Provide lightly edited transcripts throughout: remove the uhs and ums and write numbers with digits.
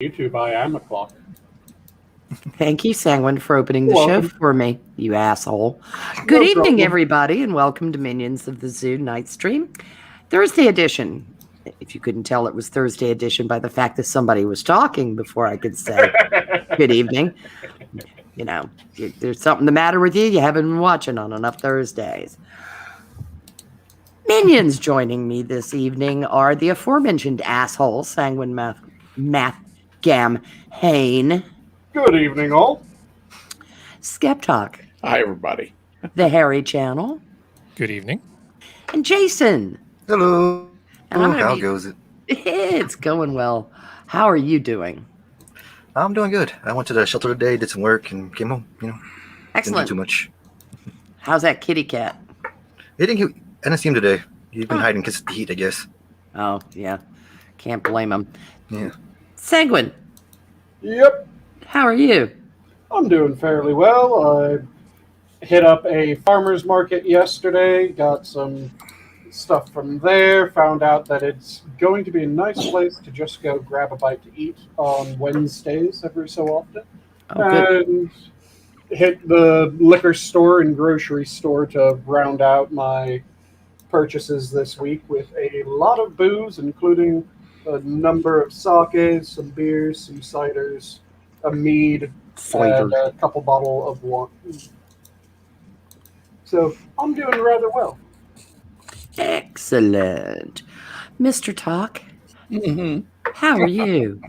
YouTube, I am a clock. Thank you, Sanguine, for opening the show for me, you asshole. Good No evening, problem. everybody, and welcome to Minions of the Zoo Night Stream. Thursday edition. If you couldn't tell, it was Thursday edition by the fact that somebody was talking before I could say good evening. You know, there's something the matter with you. You haven't been watching on enough Thursdays. Minions joining me this evening are the aforementioned asshole, Sanguine Mathghamhain. Good evening, all. Skep Tock. Hi, everybody. The Harry Channel. Good evening. And Jason. Hello. And How goes it? It's going well. How are you doing? I'm doing good. I went to the shelter today, did some work, and came home. Excellent. Didn't do too much. How's that kitty cat? I didn't see him today. He's been hiding because of the heat, I guess. Oh, yeah. Can't blame him. Yeah. Sanguine. Yep, How are you? I'm doing fairly well. I hit up a farmer's market yesterday, got some stuff from there, found out that it's going to be a nice place to just go grab a bite to eat on Wednesdays every so often. Oh, good. And hit the liquor store and grocery store to round out my purchases this week with a lot of booze, including a number of sakes, some beers, some ciders, a mead, and a couple bottle of wine. So I'm doing rather well. Excellent. Mr. Tock, Mm-hmm. how are you?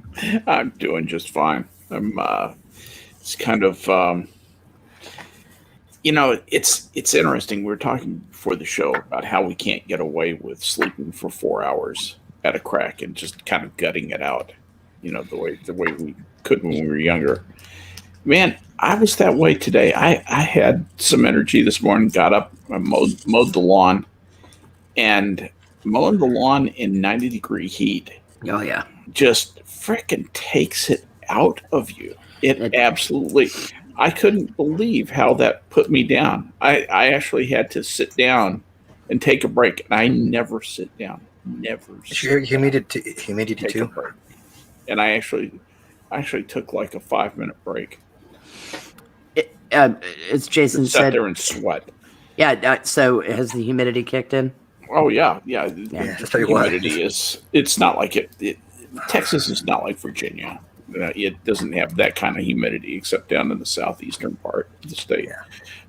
I'm doing just fine. It's kind of, it's interesting. We were talking before the show about how we can't get away with sleeping for 4 hours at a crack and just kind of gutting it out, the way we could when we were younger. Man, I was that way today. I had some energy this morning, got up, I mowed the lawn, and mowing the lawn in 90-degree heat. Oh, yeah. Just frickin' takes it out of you. It absolutely. I couldn't believe how that put me down. I actually had to sit down and take a break. And I never sit down. Never. Humidity too. And I actually took like a 5-minute break. As Jason Sat said. there and sweat. Yeah. So has the humidity kicked in? Oh yeah. That's tell you what. Humidity is. It's not like it. Texas is not like Virginia. It doesn't have that kind of humidity except down in the southeastern part of the state. Yeah.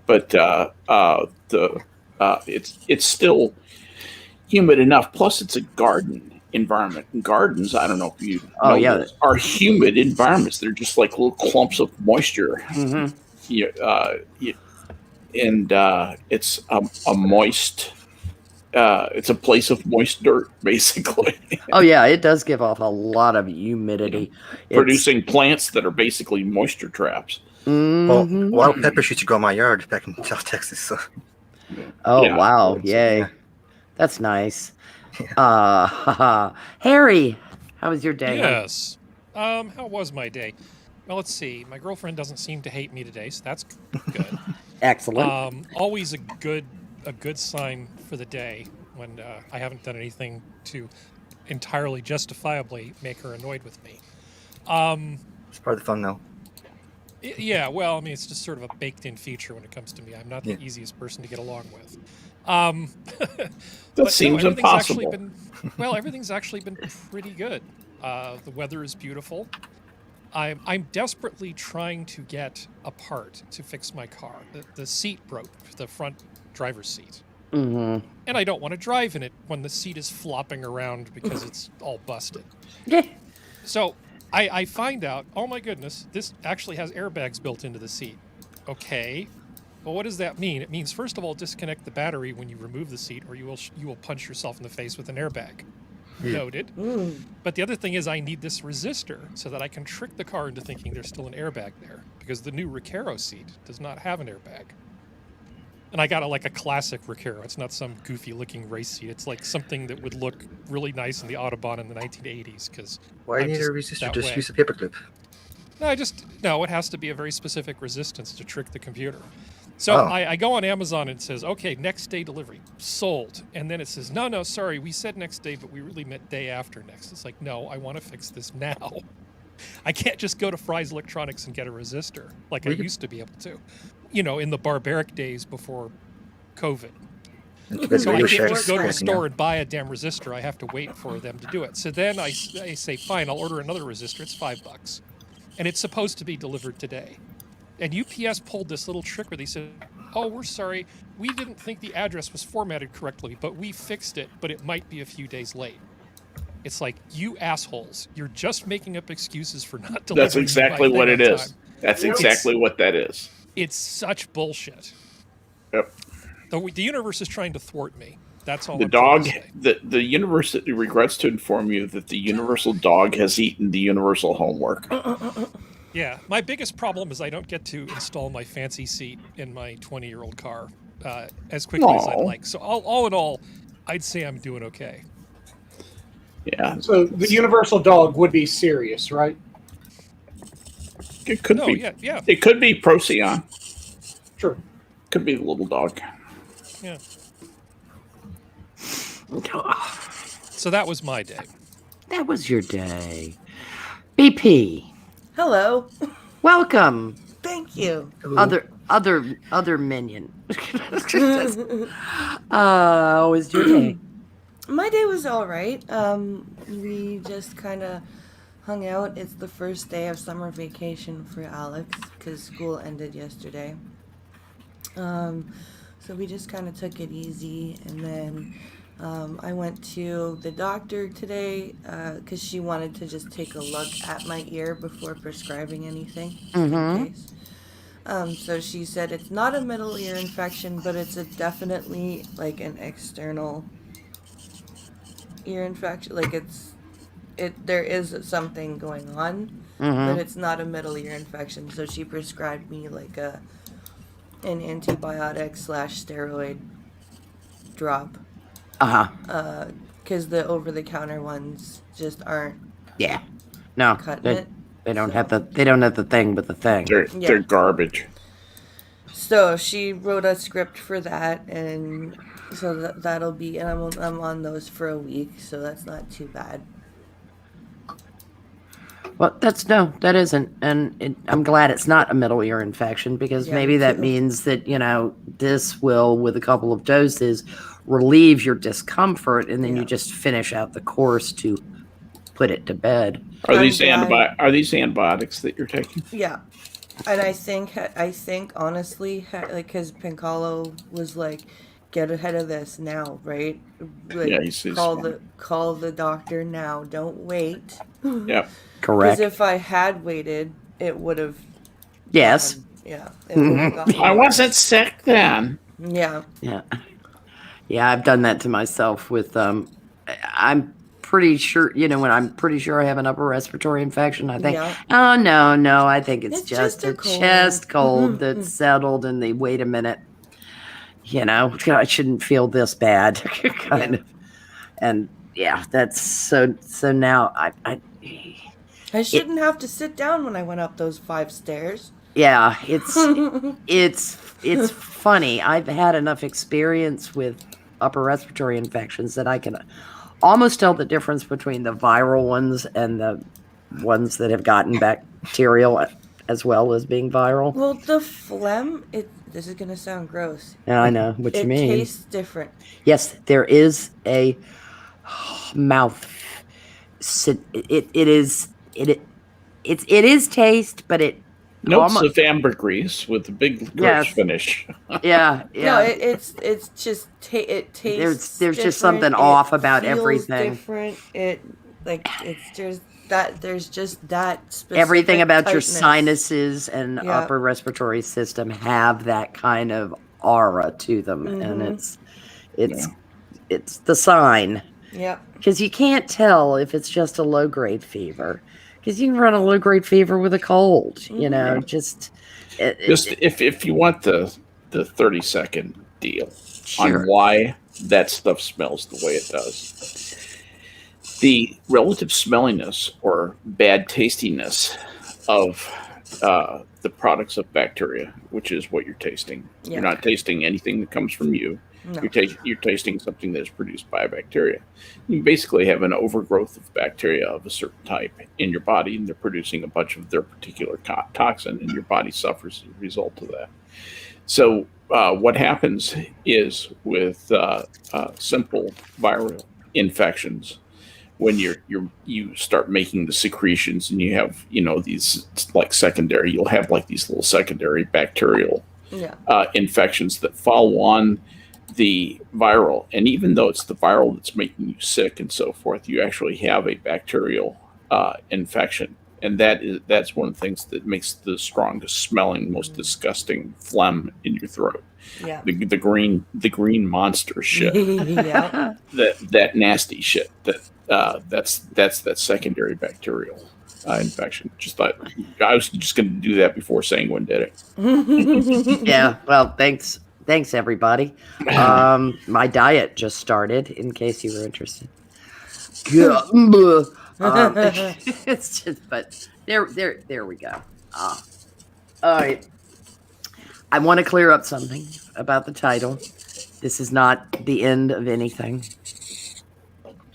But it's still humid enough. Plus, it's a garden environment. And gardens, I don't know if you know, are humid environments. They're just like little clumps of moisture. Mm-hmm. It's a moist. It's a place of moist dirt, basically. Oh, yeah, it does give off a lot of humidity. Producing plants that are basically moisture traps. Mm-hmm. Well, wild peppers used to grow in my yard back in South Texas. So. Oh, Yeah. wow. Yay. Yeah. That's nice. Harry, how was your day? Yes. How was my day? Well, let's see. My girlfriend doesn't seem to hate me today, so that's good. Excellent. Always a good sign for the day when I haven't done anything to entirely justifiably make her annoyed with me. It's part of the fun, though. Yeah, well, I mean, it's just sort of a baked-in feature when it comes to me. I'm not the easiest person to get along with. That seems impossible. Everything's actually been pretty good. The weather is beautiful. I'm desperately trying to get a part to fix my car. The seat broke, the front driver's seat. Mm-hmm. And I don't want to drive in it when the seat is flopping around because it's all busted. Yeah. So I find out, oh my goodness, this actually has airbags built into the seat. Okay. Well, what does that mean? It means, first of all, disconnect the battery when you remove the seat, or you will punch yourself in the face with an airbag. Yeah. Noted. But the other thing is I need this resistor so that I can trick the car into thinking there's still an airbag there, because the new Recaro seat does not have an airbag. And I got a classic Recaro. It's not some goofy-looking race seat. It's like something that would look really nice in the Autobahn in the 1980s. Because why do you need a resistor? Just use a paperclip. No, it has to be a very specific resistance to trick the computer. So I go on Amazon and it says, okay, next day delivery, sold. And then it says, no, sorry, we said next day, but we really meant day after next. It's like, no, I want to fix this now. I can't just go to Fry's Electronics and get a resistor like I Well, you- used to be able to, in the barbaric days before COVID. That's So I Radio can't Shack just go to a cracking store now. and buy a damn resistor. I have to wait for them to do it. So then I say, fine, I'll order another resistor. It's $5. And it's supposed to be delivered today. And UPS pulled this little trick where they said, oh, we're sorry. We didn't think the address was formatted correctly, but we fixed it, but it might be a few days late. It's like, you assholes, you're just making up excuses for not delivering. That's exactly my what thing it on is. time. That's exactly what that is. It's such bullshit. Yep. The universe is trying to thwart me. That's all. The I'm trying dog, to say. the universe regrets to inform you that the universal dog has eaten the universal homework. Yeah, my biggest problem is I don't get to install my fancy seat in my 20-year-old car as quickly as I'd Aw. like. So all in all, I'd say I'm doing okay. Yeah, So the universal dog would be Sirius, right? it could No, be. yeah. It could be Procyon. Sure. Could be the little dog. Yeah. So that was my day. That was your day. BP, Hello. welcome. Thank you. Other minion. How was your day? My day was all right. We just kind of hung out. It's the first day of summer vacation for Alex because school ended yesterday. So we just kind of took it easy, and then I went to the doctor today because she wanted to just take a look at my ear before prescribing anything in case. So she said it's not a middle ear infection, but it's definitely like an external ear infection. Like there is something going on, but it's not a middle ear infection. So she prescribed me like an antibiotic / steroid drop. Because the over-the-counter ones just aren't Yeah. No. cutting They, it. they don't have the thing but the thing. They're garbage. So she wrote a script for that, and so that'll be, and I'm on those for a week, so that's not too bad. Well, that isn't, and I'm glad it's not a middle ear infection because Yeah, maybe me that too. means that this will, with a couple of doses, relieve your discomfort, and then you Yeah. just finish out the course to put it to bed. Are I'm these glad- are these antibiotics that you're taking? Yeah, and I think honestly, like, because Pincalo was like, get ahead of this now, right? Like, Yeah, he's call the doctor now. Don't wait. Yep. Correct. Because if I had waited, it would have. Yes. Yeah. It would have gotten I worse. wasn't sick then. Yeah. Yeah. Yeah, I've done that to myself with I'm pretty sure, when I'm pretty sure I have an upper respiratory infection, I think, Yeah. oh no, I think it's It's just just a a cold. chest cold that's settled, and they wait a minute. I shouldn't feel this bad, kind of. And yeah, that's so now I shouldn't have to sit down when I went up those 5 stairs. yeah, it's funny. I've had enough experience with upper respiratory infections that I can almost tell the difference between the viral ones and the ones that have gotten bacterial as well as being viral. Well, the phlegm, this is going to sound gross. Yeah, I know what you mean. It tastes different. Yes, there is a mouth. It is taste, but it Notes almo- of ambergris with a big Yes. rich finish. yeah. No, it's just it tastes. There's just different, something it off about feels everything. Different. It's just that there's just that specific Everything about your tightness. sinuses and Yeah. upper respiratory system have that kind of aura to them, and it's the sign, Yep. because you can't tell if it's just a low grade fever, because you can run a low grade fever with a cold. Just If you want the 30-second deal Sure. on why that stuff smells the way it does. The relative smelliness or bad tastiness of the products of bacteria, which is what you're tasting. Yeah. You're not tasting anything that comes from you. No. You're tasting something that is produced by a bacteria. You basically have an overgrowth of bacteria of a certain type in your body, and they're producing a bunch of their particular toxin, and your body suffers as a result of that. So what happens is with simple viral infections, when you start making the secretions and you have these like secondary, you'll have like these little secondary bacterial infections that follow on the viral, and even though it's the viral that's making you sick and so forth, you actually have a bacterial infection, and that's one of the things that makes the strongest smelling, most disgusting phlegm in your throat. Yeah. The green monster shit. Yeah. that nasty shit. That's that secondary bacterial infection. Just thought I was just going to do that before Sanguine did it. Yeah. Well, thanks everybody. My diet just started. In case you were interested. Yeah. It's just, but there we go. All right. I want to clear up something about the title. This is not the end of anything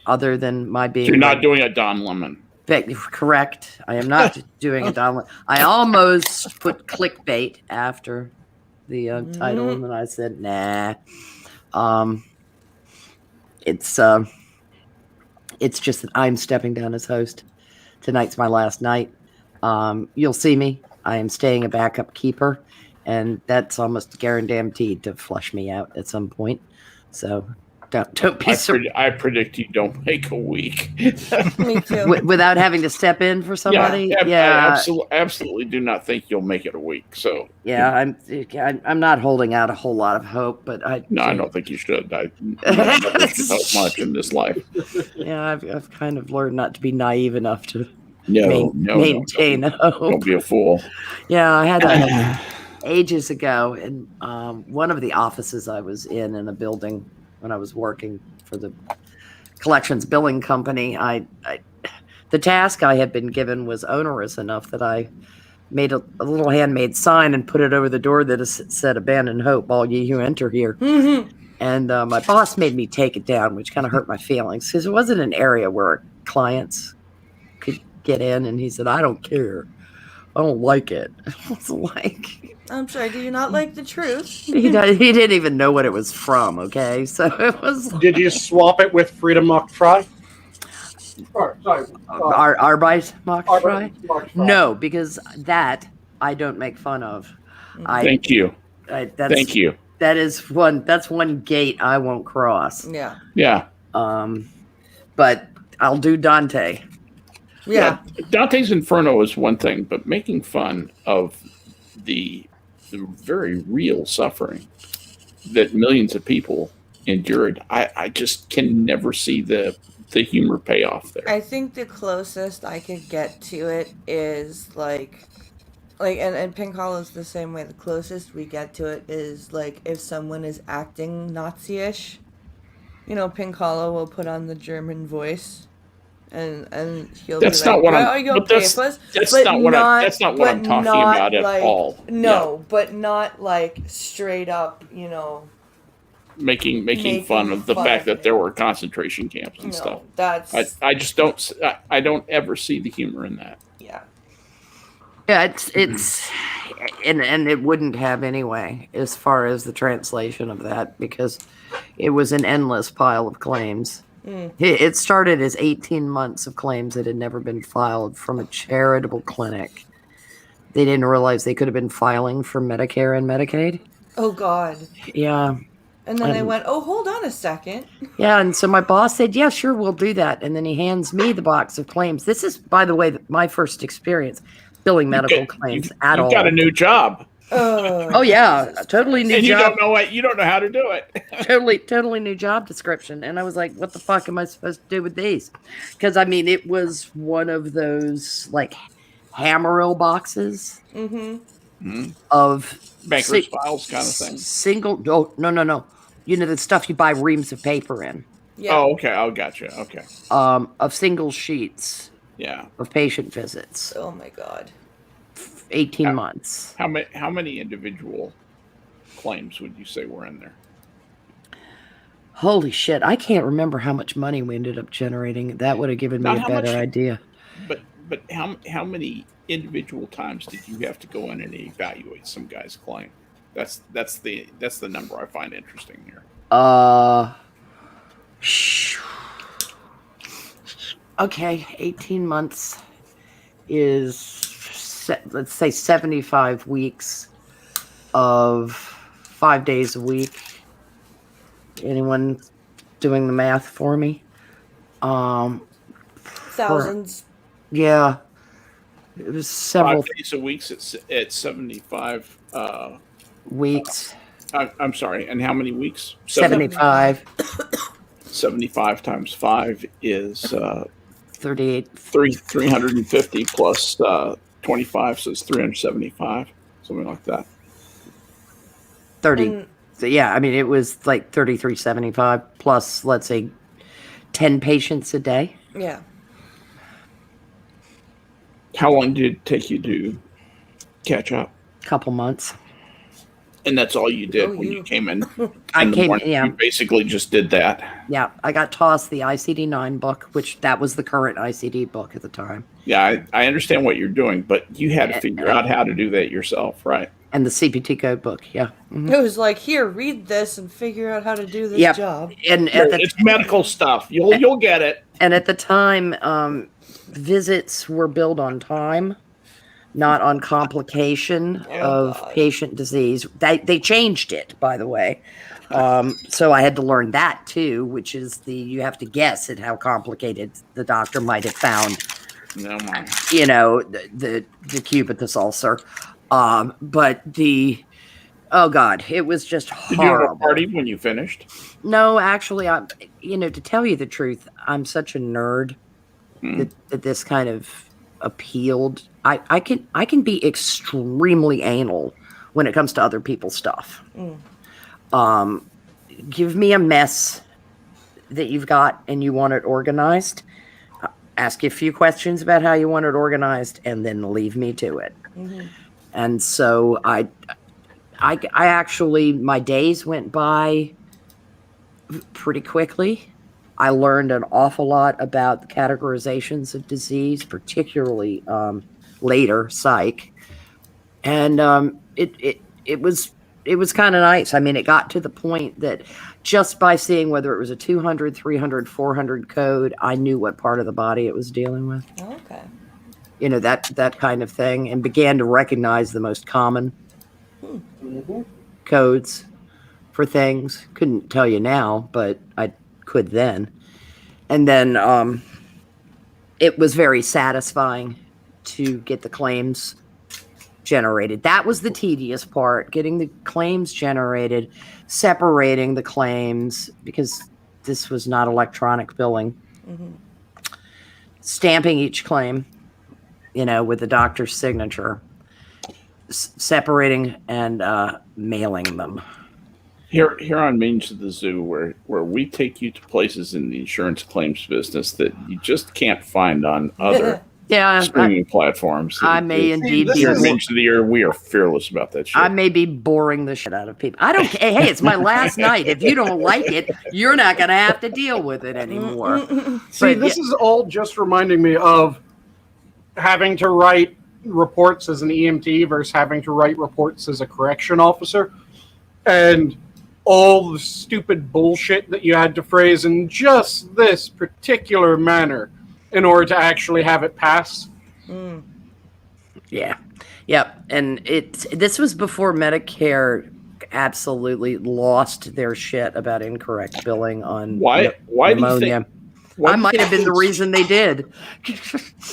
other than my being. You're not doing a Don Lemon. Correct. I am not doing a Don Lemon. I almost put clickbait after the title, and then I said, nah. It's just that I'm stepping down as host. Tonight's my last night. You'll see me. I am staying a backup keeper, and that's almost guaranteed to flush me out at some point. So don't be surprised. I predict you don't make a week. Me too. Without having to step in for somebody. Yeah. I absolutely do not think you'll make it a week. So yeah, I'm not holding out a whole lot of hope, but I don't think you should. I never should hope much in this life. Yeah, I've kind of learned not to be naive enough to maintain hope. Don't be a fool. Yeah, I had ages ago in one of the offices I was in a building when I was working for the collections billing company. The task I had been given was onerous enough that I made a little handmade sign and put it over the door that said "Abandon hope, all ye who enter here." Mm-hmm. And my boss made me take it down, which kind of hurt my feelings because it wasn't an area where clients could get in. And he said, "I don't care. I don't like it." I was like, I'm sorry, do you not like the truth? He didn't even know what it was from, okay? So it was... Did you swap it with Freedom Mock Fry? Sorry. Arbeit Mock Fry? Fry? No, because that I don't make fun of. Thank you. Thank you. That's one gate I won't cross. Yeah. Yeah. But I'll do Dante. Yeah. Dante's Inferno is one thing, but making fun of the very real suffering that millions of people endured, I just can never see the humor payoff there. I think the closest I could get to it is like and Pink Hollow's the same way. The closest we get to it is like if someone is acting Nazi-ish, Pink Hollow will put on the German voice. And he'll that's be like, not what "Well, I'm. But that's not what I'm talking about at all. No, but not like straight up, making fun of the fact that there were concentration camps and stuff. That's I just don't. I don't ever see the humor in that. Yeah. Yeah, it's and it wouldn't have anyway as far as the translation of that because it was an endless pile of claims. It started as 18 months of claims that had never been filed from a charitable clinic. They didn't realize they could have been filing for Medicare and Medicaid. Oh, God. Yeah. And then they went, oh, hold on a second. Yeah, and so my boss said, yeah, sure, we'll do that. And then he hands me the box of claims. This is, by the way, my first experience billing medical claims at all. You got a new job. Oh yeah, totally new and job. You don't know how to do it. totally new job description. And I was like, what the fuck am I supposed to do with these? Because I mean, it was one of those like Hammeril boxes of banker's files kind of thing. Single. No. The stuff you buy reams of paper in. Yeah. Oh, okay. Oh, gotcha. Okay. Of single sheets. Yeah. Of patient visits. Oh my God. 18 months. How many individual claims would you say were in there? Holy shit! I can't remember how much money we ended up generating. That would have given me Not a how better much, idea. but how many individual times did you have to go in and evaluate some guy's claim? That's the number I find interesting here. Okay, 18 months is, let's say, 75 weeks of 5 days a week. Anyone doing the math for me? Thousands. Yeah. It was several 5 days a week at 75 weeks. I'm sorry, and how many weeks? 75. 75 times 5 is 38. 350 plus 25, so it's 375, something like that. 30. And- So yeah, I mean, it was like 33.75 plus, let's say, 10 patients a day. Yeah. How long did it take you to catch up? Couple months. And that's all you did Oh, when you came in. I the came, morning? yeah. You basically just did that. Yeah, I got tossed the ICD-9 book, which that was the current ICD book at the time. Yeah, I understand what you're doing, but you had to figure out how to do that yourself, right? And the CPT code book, yeah. Mhm. It was like, here, read this and figure out how to do this Yep. job. And at the It's medical stuff. You'll get it. and at the time, visits were billed on time, not on complication Oh, of God. patient disease. They changed it, by the way. So I had to learn that too, which is you have to guess at how complicated the doctor might have found, No, man. you know, the cubitus ulcer. But oh God, it was just Did you have a horrible. party when you finished? No, actually, to tell you the truth, I'm such a nerd that this kind of appealed. I can be extremely anal when it comes to other people's stuff. Give me a mess that you've got and you want it organized. Ask you a few questions about how you want it organized, and then leave me to it. Mm-hmm. And so I actually, my days went by pretty quickly. I learned an awful lot about the categorizations of disease, particularly later psych, and it was kind of nice. I mean, it got to the point that just by seeing whether it was a 200, 300, 400 code, I knew what part of the body it was dealing with. Okay. You know, that kind of thing, and began to recognize the most common codes for things. Couldn't tell you now, but I could then. And then it was very satisfying to get the claims generated. That was the tedious part, getting the claims generated, separating the claims, because this was not electronic billing. Stamping each claim, with the doctor's signature, separating and mailing them. Here on Means of the Zoo, where we take you to places in the insurance claims business that you just can't find on other Yeah, streaming platforms. I may indeed be. Here at Means of the Year, we are fearless about that shit. I may be boring the shit out of people. I don't care. Hey, it's my last night. If you don't like it, you're not going to have to deal with it anymore. See, But this is all just reminding me of having to write reports as an EMT versus having to write reports as a correction officer. And all the stupid bullshit that you had to phrase in just this particular manner in order to actually have it pass. Yeah. Yep. And this was before Medicare absolutely lost their shit about incorrect billing on Why do you pneumonia. think? Why I do you might think have been the things- reason they did.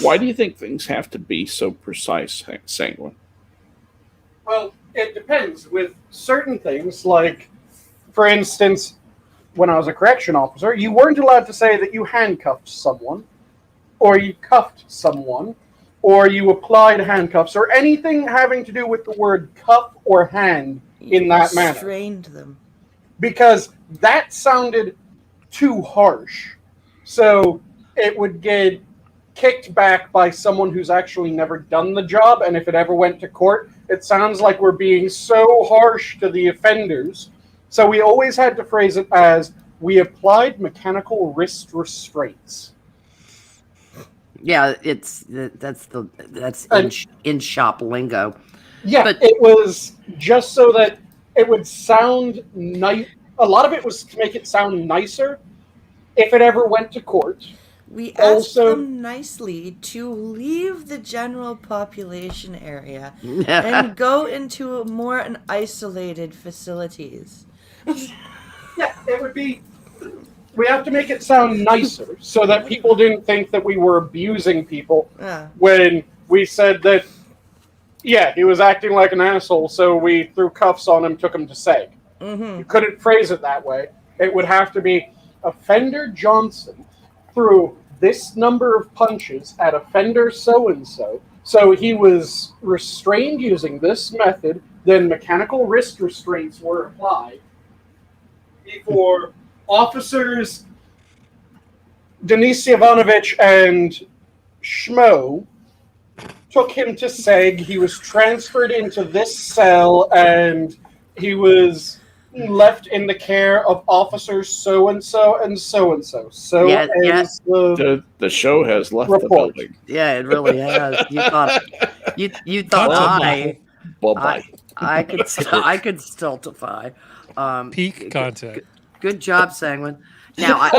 Why do you think things have to be so precise, Sanguine? Well, it depends. With certain things, like, for instance, when I was a correction officer, you weren't allowed to say that you handcuffed someone, or you cuffed someone, or you applied handcuffs, or anything having to do with the word cuff or hand in that manner. Restrained them. Because that sounded too harsh. So it would get kicked back by someone who's actually never done the job, and if it ever went to court, it sounds like we're being so harsh to the offenders. So we always had to phrase it as, we applied mechanical wrist restraints. Yeah, that's in shop lingo. Yeah, But- it was just so that it would sound nice. A lot of it was to make it sound nicer if it ever went to court. We asked Also- them nicely to leave the general population area and go into more isolated facilities. Yeah, it would be. We have to make it sound nicer so that people didn't think that we were abusing people when we said that, yeah, he was acting like an asshole, so we threw cuffs on him, took him to SEG. Mm-hmm. You couldn't phrase it that way. It would have to be Offender Johnson threw this number of punches at offender so-and-so, so he was restrained using this method, then mechanical wrist restraints were applied before officers Denis Ivanovich and Schmo took him to SEG. He was transferred into this cell, and he was left in the care of officers so-and-so and so-and-so. So Yeah, ends the The show has left report. the building. Yeah, it really has. You thought Content Bye-bye. I could stultify. Peak content. Good job, Sanguine. Now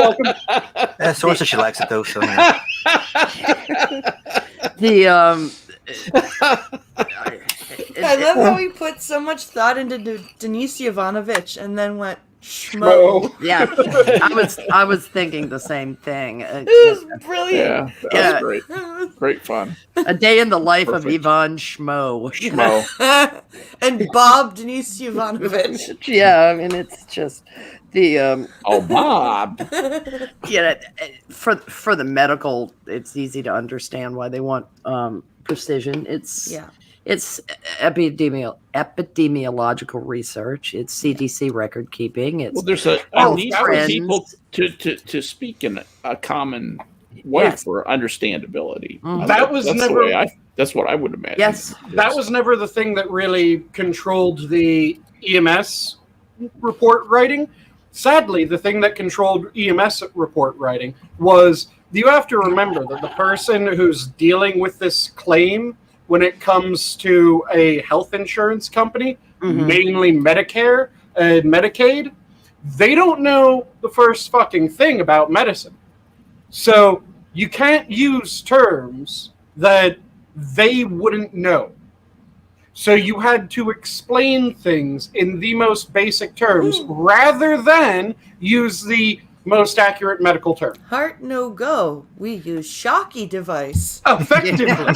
Someone said she likes it though, so I love how we put so much thought into Denis Ivanovich and then went Schmo. yeah, I was thinking the same thing. It was brilliant. Yeah, that was great. Great fun. A day in the life of Perfect. Ivan Schmo. Schmo. And Bob Denis Ivanovich. Yeah, I mean it's just the Oh, Bob. yeah, for the medical, it's easy to understand why they want precision. It's epidemiological research. It's CDC record keeping. It's Well, there's a need for friends. people to speak in a common way Yes. for understandability. Mhm. That was that's never- the way that's what I would imagine. Yes. That was never the thing that really controlled the EMS report writing. Sadly, the thing that controlled EMS report writing was you have to remember that the person who's dealing with this claim when it comes to a health insurance company, Mhm. mainly Medicare and Medicaid, they don't know the first fucking thing about medicine. So you can't use terms that they wouldn't know. So you had to explain things in the most basic terms rather than use the most accurate medical term. Heart no go. We use shocky device. Effectively.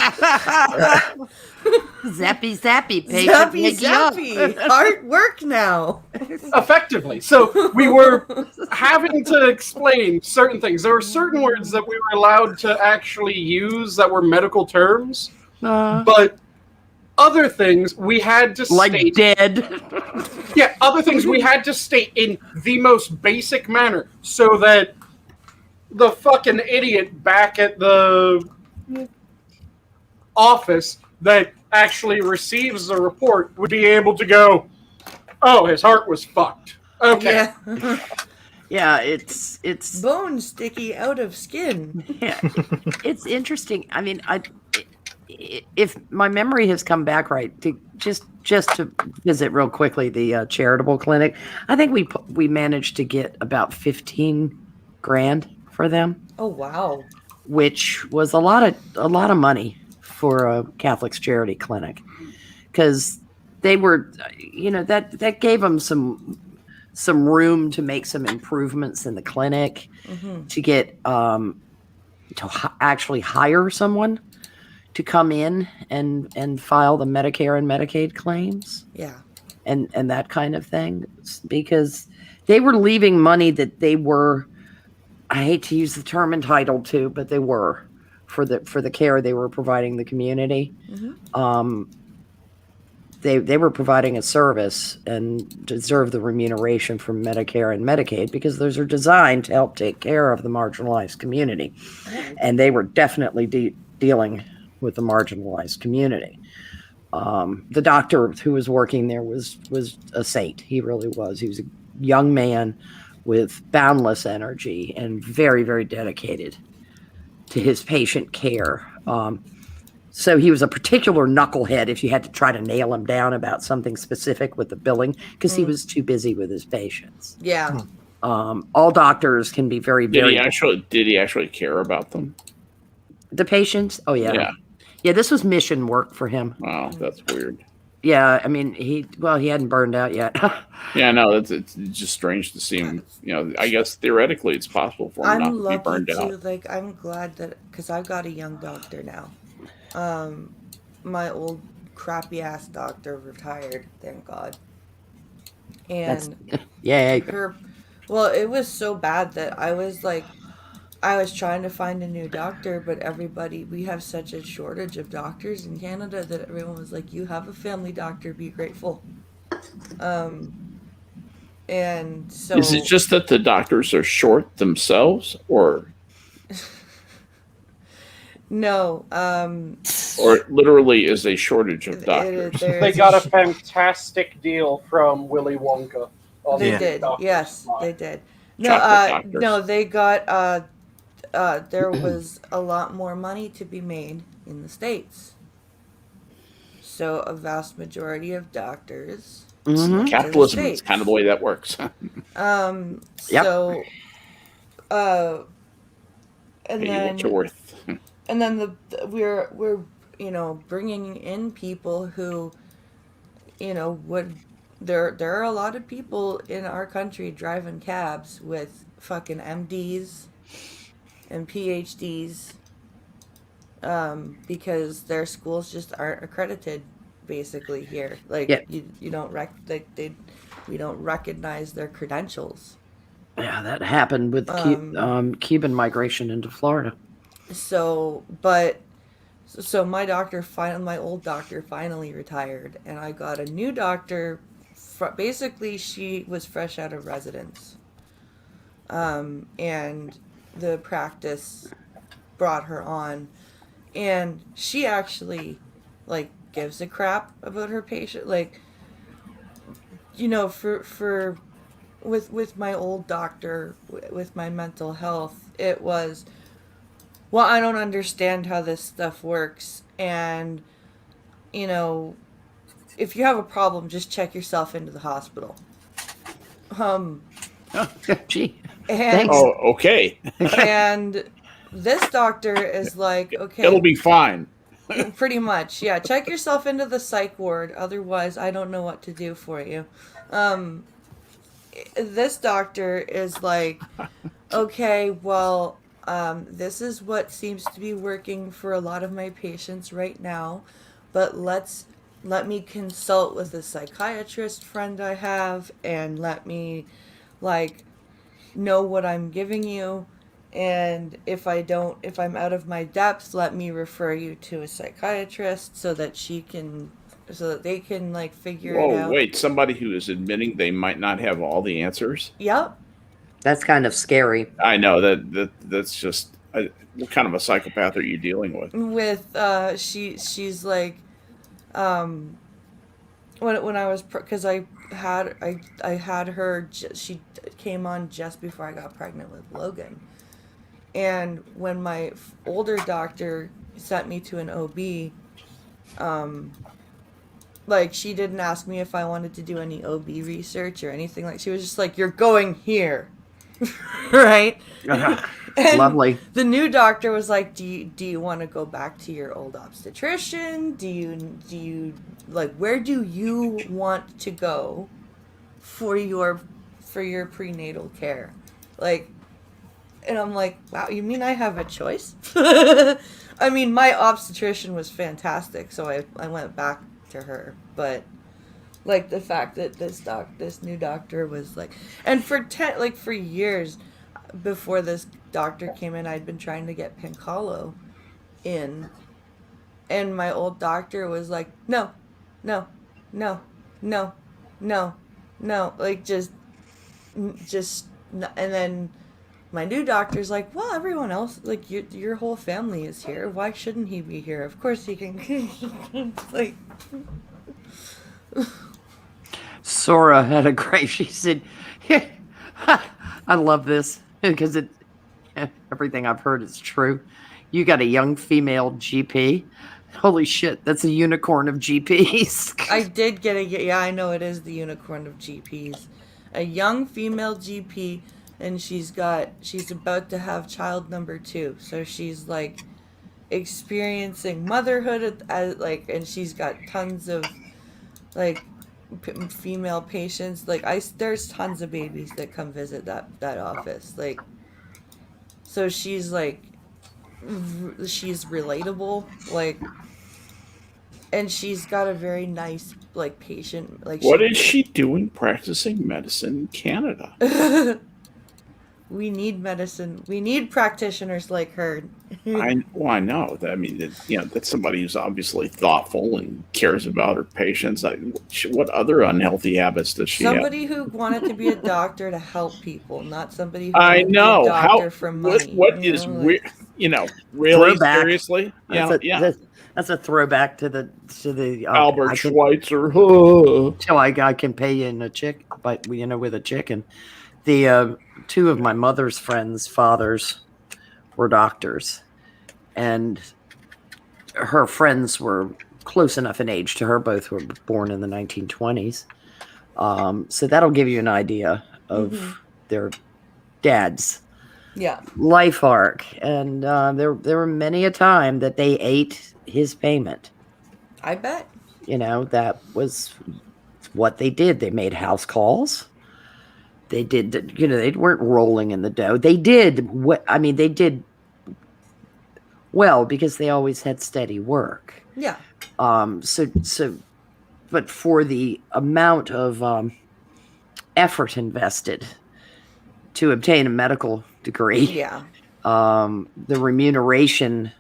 Zappy zappy, patient, Zappy pick you up. zappy. Heart work now. Effectively. So we were having to explain certain things. There were certain words that we were allowed to actually use that were medical terms, but other things we had to Like state. dead. Yeah, other things we had to state in the most basic manner so that the fucking idiot back at the office that actually receives the report would be able to go, oh, his heart was fucked. Okay. Yeah. Yeah, it's Bone sticky out of skin. yeah, it's interesting. I mean, if my memory has come back right, to just to visit real quickly the charitable clinic, I think we managed to get about 15 grand for them, Oh wow. which was a lot of money for a Catholic's charity clinic, because they were, that gave them some room to make some improvements in the clinic, to get actually hire someone to come in and file the Medicare and Medicaid claims Yeah. and that kind of thing, because they were leaving money that they were, I hate to use the term entitled to, but they were for the care they were providing the community. They were providing a service and deserve the remuneration from Medicare and Medicaid, because those are designed to help take care of the marginalized community. And they were definitely dealing with the marginalized community. The doctor who was working there was a saint. He really was. He was a young man with boundless energy and very, very dedicated to his patient care. So he was a particular knucklehead if you had to try to nail him down about something specific with the billing, because he was too busy with his patients. Yeah. All doctors can be very, Did very... he actually care about them? The patients? Oh, yeah. Yeah. Yeah, this was mission work for him. Wow, that's weird. Yeah, I mean, he hadn't burned out yet. Yeah, no, it's just strange to see him. I guess theoretically it's possible for him not to be burned out. Like, I'm glad that, because I've got a young doctor now. My old crappy ass doctor retired, thank God. And yeah. well, it was so bad that I was trying to find a new doctor, but we have such a shortage of doctors in Canada that everyone was like, you have a family doctor, be grateful. And so... Is it just that the doctors are short themselves, or... No. Or literally is a shortage of doctors? They got a fantastic deal from Willy Wonka. They did. Yes, they did. No, they got... there was a lot more money to be made in the States. So a vast majority of doctors... Capitalism is kind of the way that works. So... and Pay then... what you're worth. And then we're bringing in people who, would... There are a lot of people in our country driving cabs with fucking MDs and PhDs because their schools just aren't accredited, basically, here. Like, we don't recognize their credentials. Yeah, that happened with Cuban migration into Florida. So my old doctor finally retired, and I got a new doctor. Basically, she was fresh out of residence. And the practice brought her on, and she actually, gives a crap about her patient. With my old doctor, with my mental health, it was... Well, I don't understand how this stuff works, and, if you have a problem, just check yourself into the hospital. Gee, and, thanks. Oh, okay. And this doctor is like, okay. It'll be fine. Pretty much, yeah. Check yourself into the psych ward, otherwise I don't know what to do for you. This doctor is like, okay, well... this is what seems to be working for a lot of my patients right now, but let me consult with a psychiatrist friend I have, and let me know what I'm giving you, and if I'm out of my depth, let me refer you to a psychiatrist so that they can figure it out. Wait, somebody who is admitting they might not have all the answers? Yep. That's kind of scary. I know that's just what kind of a psychopath are you dealing with? She's like, when I was because I had her, she came on just before I got pregnant with Logan, and when my older doctor sent me to an OB, she didn't ask me if I wanted to do any OB research or anything. She was just like, you're going here. Right? Lovely. The new doctor was like, do you want to go back to your old obstetrician? Do you where do you want to go for your prenatal care? And I'm like, wow, you mean I have a choice? I mean, my obstetrician was fantastic, so I went back to her, but the fact that this new doctor was and for years before this doctor came in, I'd been trying to get pink hollow in, and my old doctor was like, no, just and then my new doctor's like, well, everyone else, your whole family is here, why shouldn't he be here? Of course he can. Sora had a great, she said, I love this because everything I've heard is true. You got a young female GP. Holy shit, that's a unicorn of GPs. I did get yeah, I know it is the unicorn of GPs. A young female GP, and she's about to have child number 2. So she's like experiencing motherhood and she's got tons of like female patients. Like there's tons of babies that come visit that office. Like, so she's like she's relatable, like, and she's got a very nice like patient. Like, what is she doing practicing medicine in Canada? We need medicine. We need practitioners like her. I know. I mean, that's somebody who's obviously thoughtful and cares about her patients. What other unhealthy habits does she have? Somebody who wanted to be a doctor to help people, not somebody who I know. be a doctor for money. What is weird? Really? Throwback. Seriously? Yeah. That's a throwback to the Albert Schweitzer. So I can pay you in a chick, but with a chicken. The 2 of my mother's friends' fathers were doctors, and her friends were close enough in age to her. Both were born in the 1920s. So that'll give you an idea of their dad's life arc. And there were many a time that they ate his payment. I bet. That was what they did. They made house calls. They did, they weren't rolling in the dough. They did they did well because they always had steady work. Yeah. But for the amount of effort invested to obtain a medical degree, the remuneration.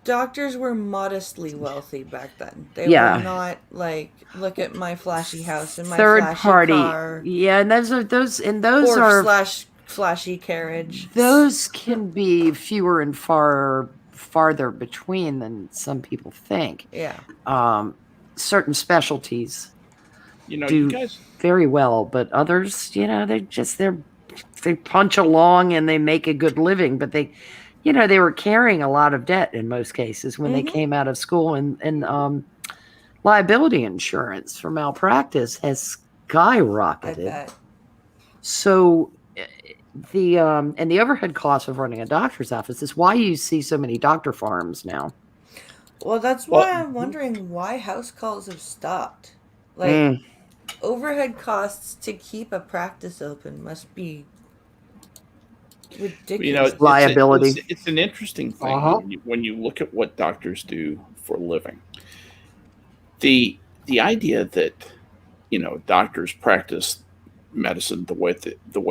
Doctors were modestly wealthy back then. They were not like, look at my flashy house and my third flashy party car. Yeah, and those flashy carriage. Those can be fewer and farther between than some people think. Yeah. Certain specialties do you guys very well, but others, they punch along and they make a good living, but they were carrying a lot of debt in most cases when they came out of school, and liability insurance for malpractice has skyrocketed. I bet. So and the overhead cost of running a doctor's office is why you see so many doctor farms now. Well, that's why I'm wondering why house calls have stopped. Like, overhead costs to keep a practice open must be ridiculous. Liability. It's an interesting thing when you look at what doctors do for a living. The idea that doctors practice medicine the way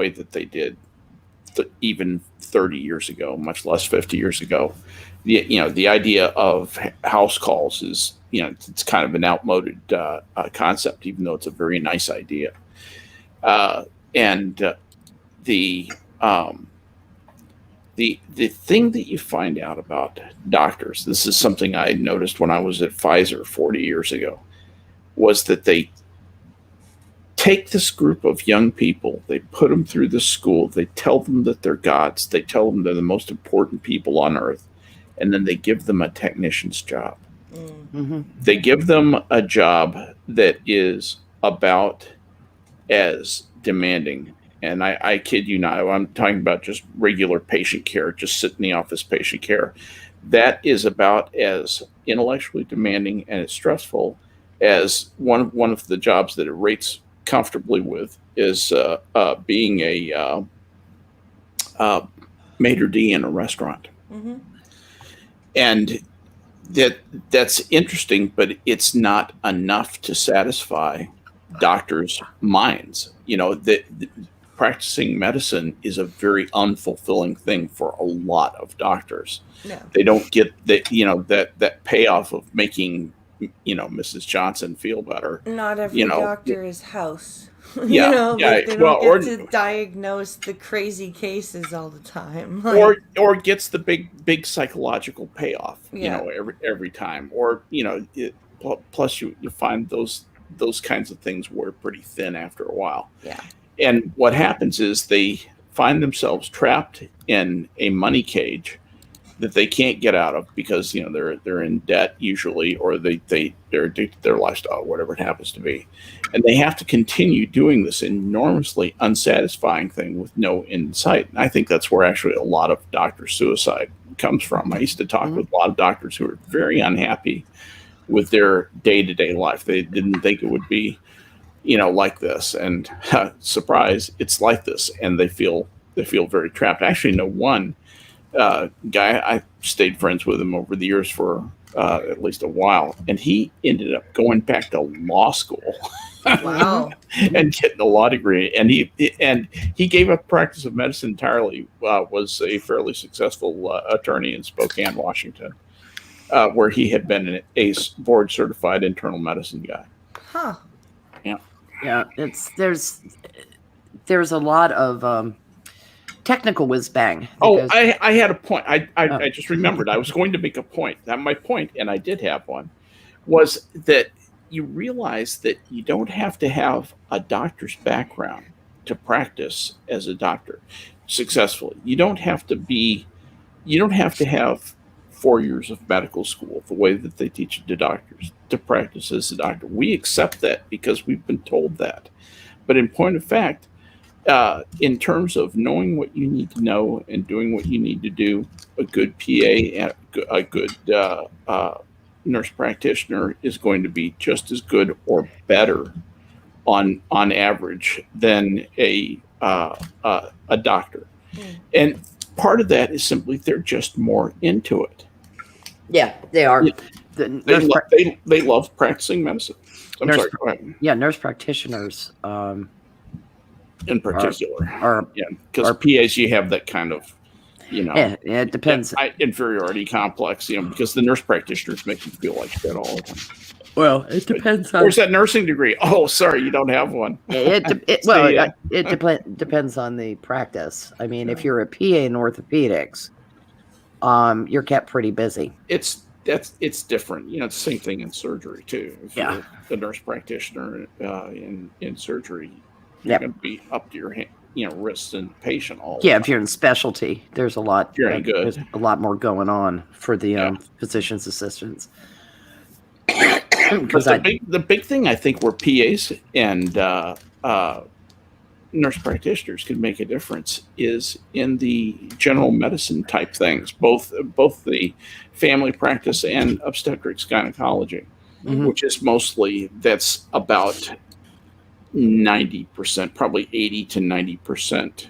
that they did even 30 years ago, much less 50 years ago. The idea of house calls is it's kind of an outmoded concept, even though it's a very nice idea. And the thing that you find out about doctors, this is something I noticed when I was at Pfizer 40 years ago, was that they take this group of young people, they put them through the school, they tell them that they're gods, they tell them they're the most important people on earth, and then they give them a technician's job. They give them a job that is about as demanding, and I kid you not, I'm talking about just regular patient care, just sit in the office patient care. That is about as intellectually demanding and as stressful as one of the jobs that it rates comfortably with is being a maitre d' in a restaurant. And that's interesting, but it's not enough to satisfy doctors' minds. That practicing medicine is a very unfulfilling thing for a lot of doctors. No. They don't get that payoff of making Mrs. Johnson feel better. Not every doctor is house. They don't get to diagnose the crazy cases all the time. Or gets the big psychological payoff, every time. Or plus you find those kinds of things wear pretty thin after a while. Yeah. And what happens is they find themselves trapped in a money cage that they can't get out of because they're in debt usually, or they're addicted to their lifestyle, whatever it happens to be, and they have to continue doing this enormously unsatisfying thing with no end in sight. And I think that's where actually a lot of doctor suicide comes from. I used to talk with a lot of doctors who are very unhappy with their day-to-day life. They didn't think it would be like this, and surprise, it's like this, and they feel very trapped. I actually know one guy. I stayed friends with him over the years for at least a while, and he ended up going back to law school. Wow. And getting a law degree, and he gave up practice of medicine entirely. Was a fairly successful attorney in Spokane, Washington, where he had been an ACE board certified internal medicine guy. Huh. Yeah, there's a lot of technical whiz bang. I had a point. I just remembered. I was going to make a point. That my point, and I did have one, was that you realize that you don't have to have a doctor's background to practice as a doctor successfully. You don't have to have 4 years of medical school the way that they teach it to doctors to practice as a doctor. We accept that because we've been told that. But in point of fact, in terms of knowing what you need to know and doing what you need to do, a good PA and a good nurse practitioner is going to be just as good or better on average than a doctor. And part of that is simply they're just more into it. Yeah, they are. They love practicing medicine. Sorry, go ahead. Yeah, nurse practitioners in particular are because PAs, you have that kind of it depends. Inferiority complex, because the nurse practitioners make you feel like shit all the time. Well, it depends on. Where's that nursing degree? Oh, sorry, you don't have one. It depends on the practice. I mean, if you're a PA in orthopedics, you're kept pretty busy. It's different. It's the same thing in surgery too. If you're the nurse practitioner in surgery, you're going to be up to your wrists and patient all. Yeah, if you're in specialty, there's a lot. Very good. There's a lot more going on for the physician's assistants. Because the big thing I think where PAs and nurse practitioners can make a difference is in the general medicine type things, both the family practice and obstetrics gynecology, which is mostly, that's about 90%, probably 80 to 90%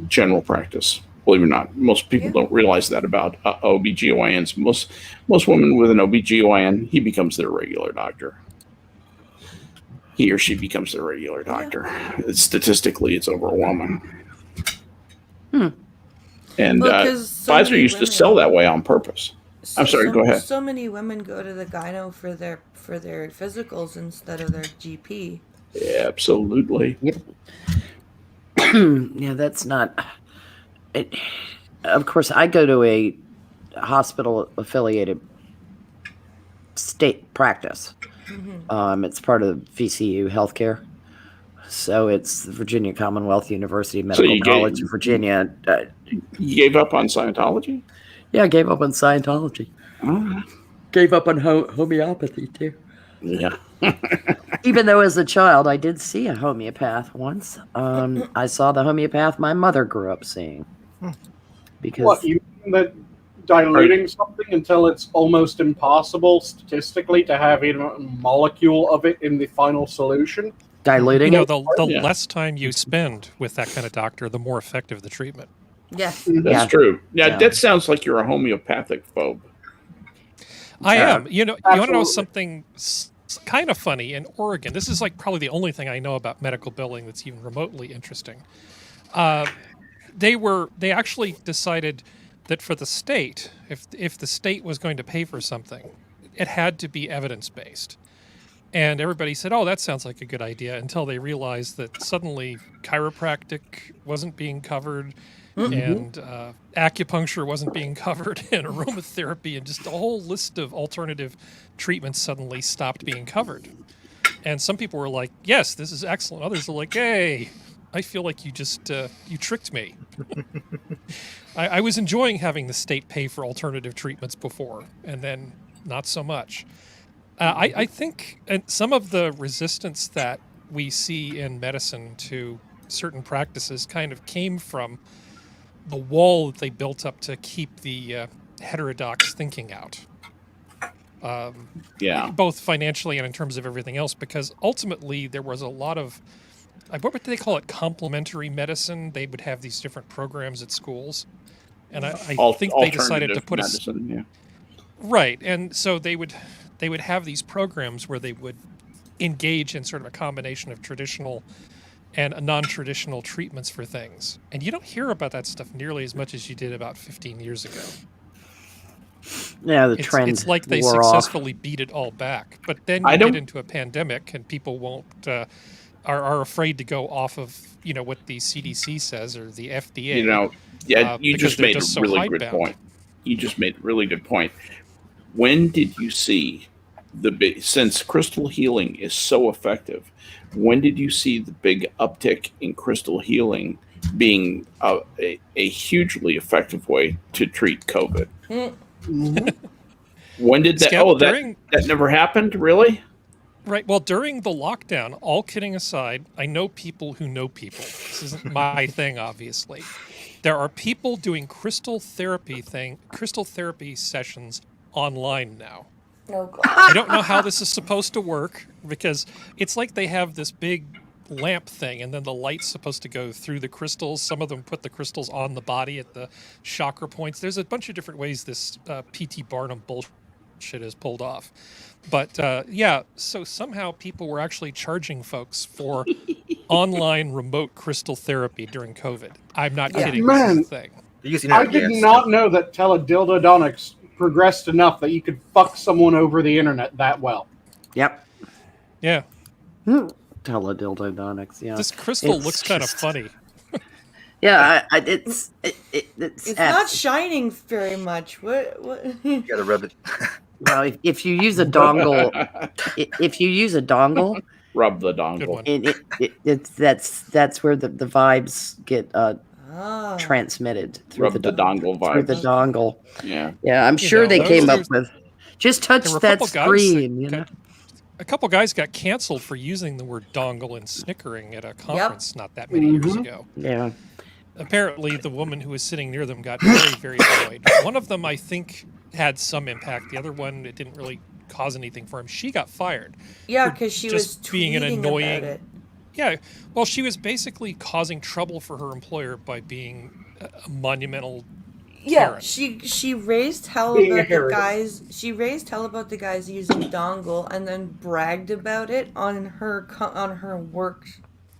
general practice. Believe it or not, most people don't realize that about OBGYNs. Most women with an OBGYN, he becomes their regular doctor. He or she becomes their regular doctor. Statistically, it's overwhelming. And Pfizer used to sell that way on purpose. I'm sorry, go ahead. So many women go to the gyno for their physicals instead of their GP. Yeah, absolutely. Yep. Yeah, that's not. Of course, I go to a hospital-affiliated state practice. It's part of VCU Healthcare. So it's the Virginia Commonwealth University Medical College of Virginia. You gave up on Scientology? Yeah, I gave up on Scientology. Gave up on homeopathy, too. Yeah. Even though as a child, I did see a homeopath once. I saw the homeopath my mother grew up seeing. Because what, you mean that diluting something until it's almost impossible statistically to have even a molecule of it in the final solution? Diluting it? The less time you spend with that kind of doctor, the more effective the treatment. Yes. That's true. Yeah, that sounds like you're a homeopathic phobe. I am. You want to know something kind of funny? In Oregon, this is like probably the only thing I know about medical billing that's even remotely interesting. They actually decided that for the state, if the state was going to pay for something, it had to be evidence-based. And everybody said, oh, that sounds like a good idea, until they realized that suddenly chiropractic wasn't being covered, and acupuncture wasn't being covered, and aromatherapy, and just a whole list of alternative treatments suddenly stopped being covered. And some people were like, yes, this is excellent. Others are like, hey, I feel like you just you tricked me. I was enjoying having the state pay for alternative treatments before, and then not so much. I think some of the resistance that we see in medicine to certain practices kind of came from the wall that they built up to keep the heterodox thinking out. Yeah. Both financially and in terms of everything else, because ultimately there was a lot of, what would they call it, complementary medicine. They would have these different programs at schools, and I think they decided to put medicine, right, and so they would have these programs where they would engage in sort of a combination of traditional and non-traditional treatments for things, and you don't hear about that stuff nearly as much as you did about 15 years ago. Yeah, the trend. It's like they wore successfully beat it all back. But then you get into a pandemic, and people won't are afraid to go off of what the CDC says or the FDA. You just made a really good point. You just made a really good point. When did you see since crystal healing is so effective? When did you see the big uptick in crystal healing being a hugely effective way to treat COVID? When did that? Skep, that never happened, really? Right. Well, during the lockdown, all kidding aside, I know people who know people. This isn't my thing, obviously. There are people doing crystal therapy sessions online now. Oh, God. I don't know how this is supposed to work, because it's like they have this big lamp thing, and then the light's supposed to go through the crystals. Some of them put the crystals on the body at the chakra points. There's a bunch of different ways this P.T. Barnum bullshit is pulled off. But so somehow people were actually charging folks for online remote crystal therapy during COVID. I'm not kidding. Man, this is a thing. I did not know that teledildodonics progressed enough that you could fuck someone over the internet that well. Yep. Yeah. Teledildodonics, yeah. This crystal looks kind of funny. Yeah, it's not shining very much. What? You gotta rub it. Well, if you use a dongle, rub the dongle. That's where the vibes get transmitted through rub the dongle vibes. Through the dongle. Yeah. I'm sure they came up with just touch that screen. A couple guys got canceled for using the word dongle and snickering at a conference not that many years ago. Yeah. Apparently, the woman who was sitting near them got very, very annoyed. One of them, I think, had some impact. The other one, it didn't really cause anything for him. She got fired. Yeah, because she was being an annoying. About it. Yeah, well, she was basically causing trouble for her employer by being a monumental. Yeah, she raised hell about the guys. She raised hell about the guys using dongle, and then bragged about it on her work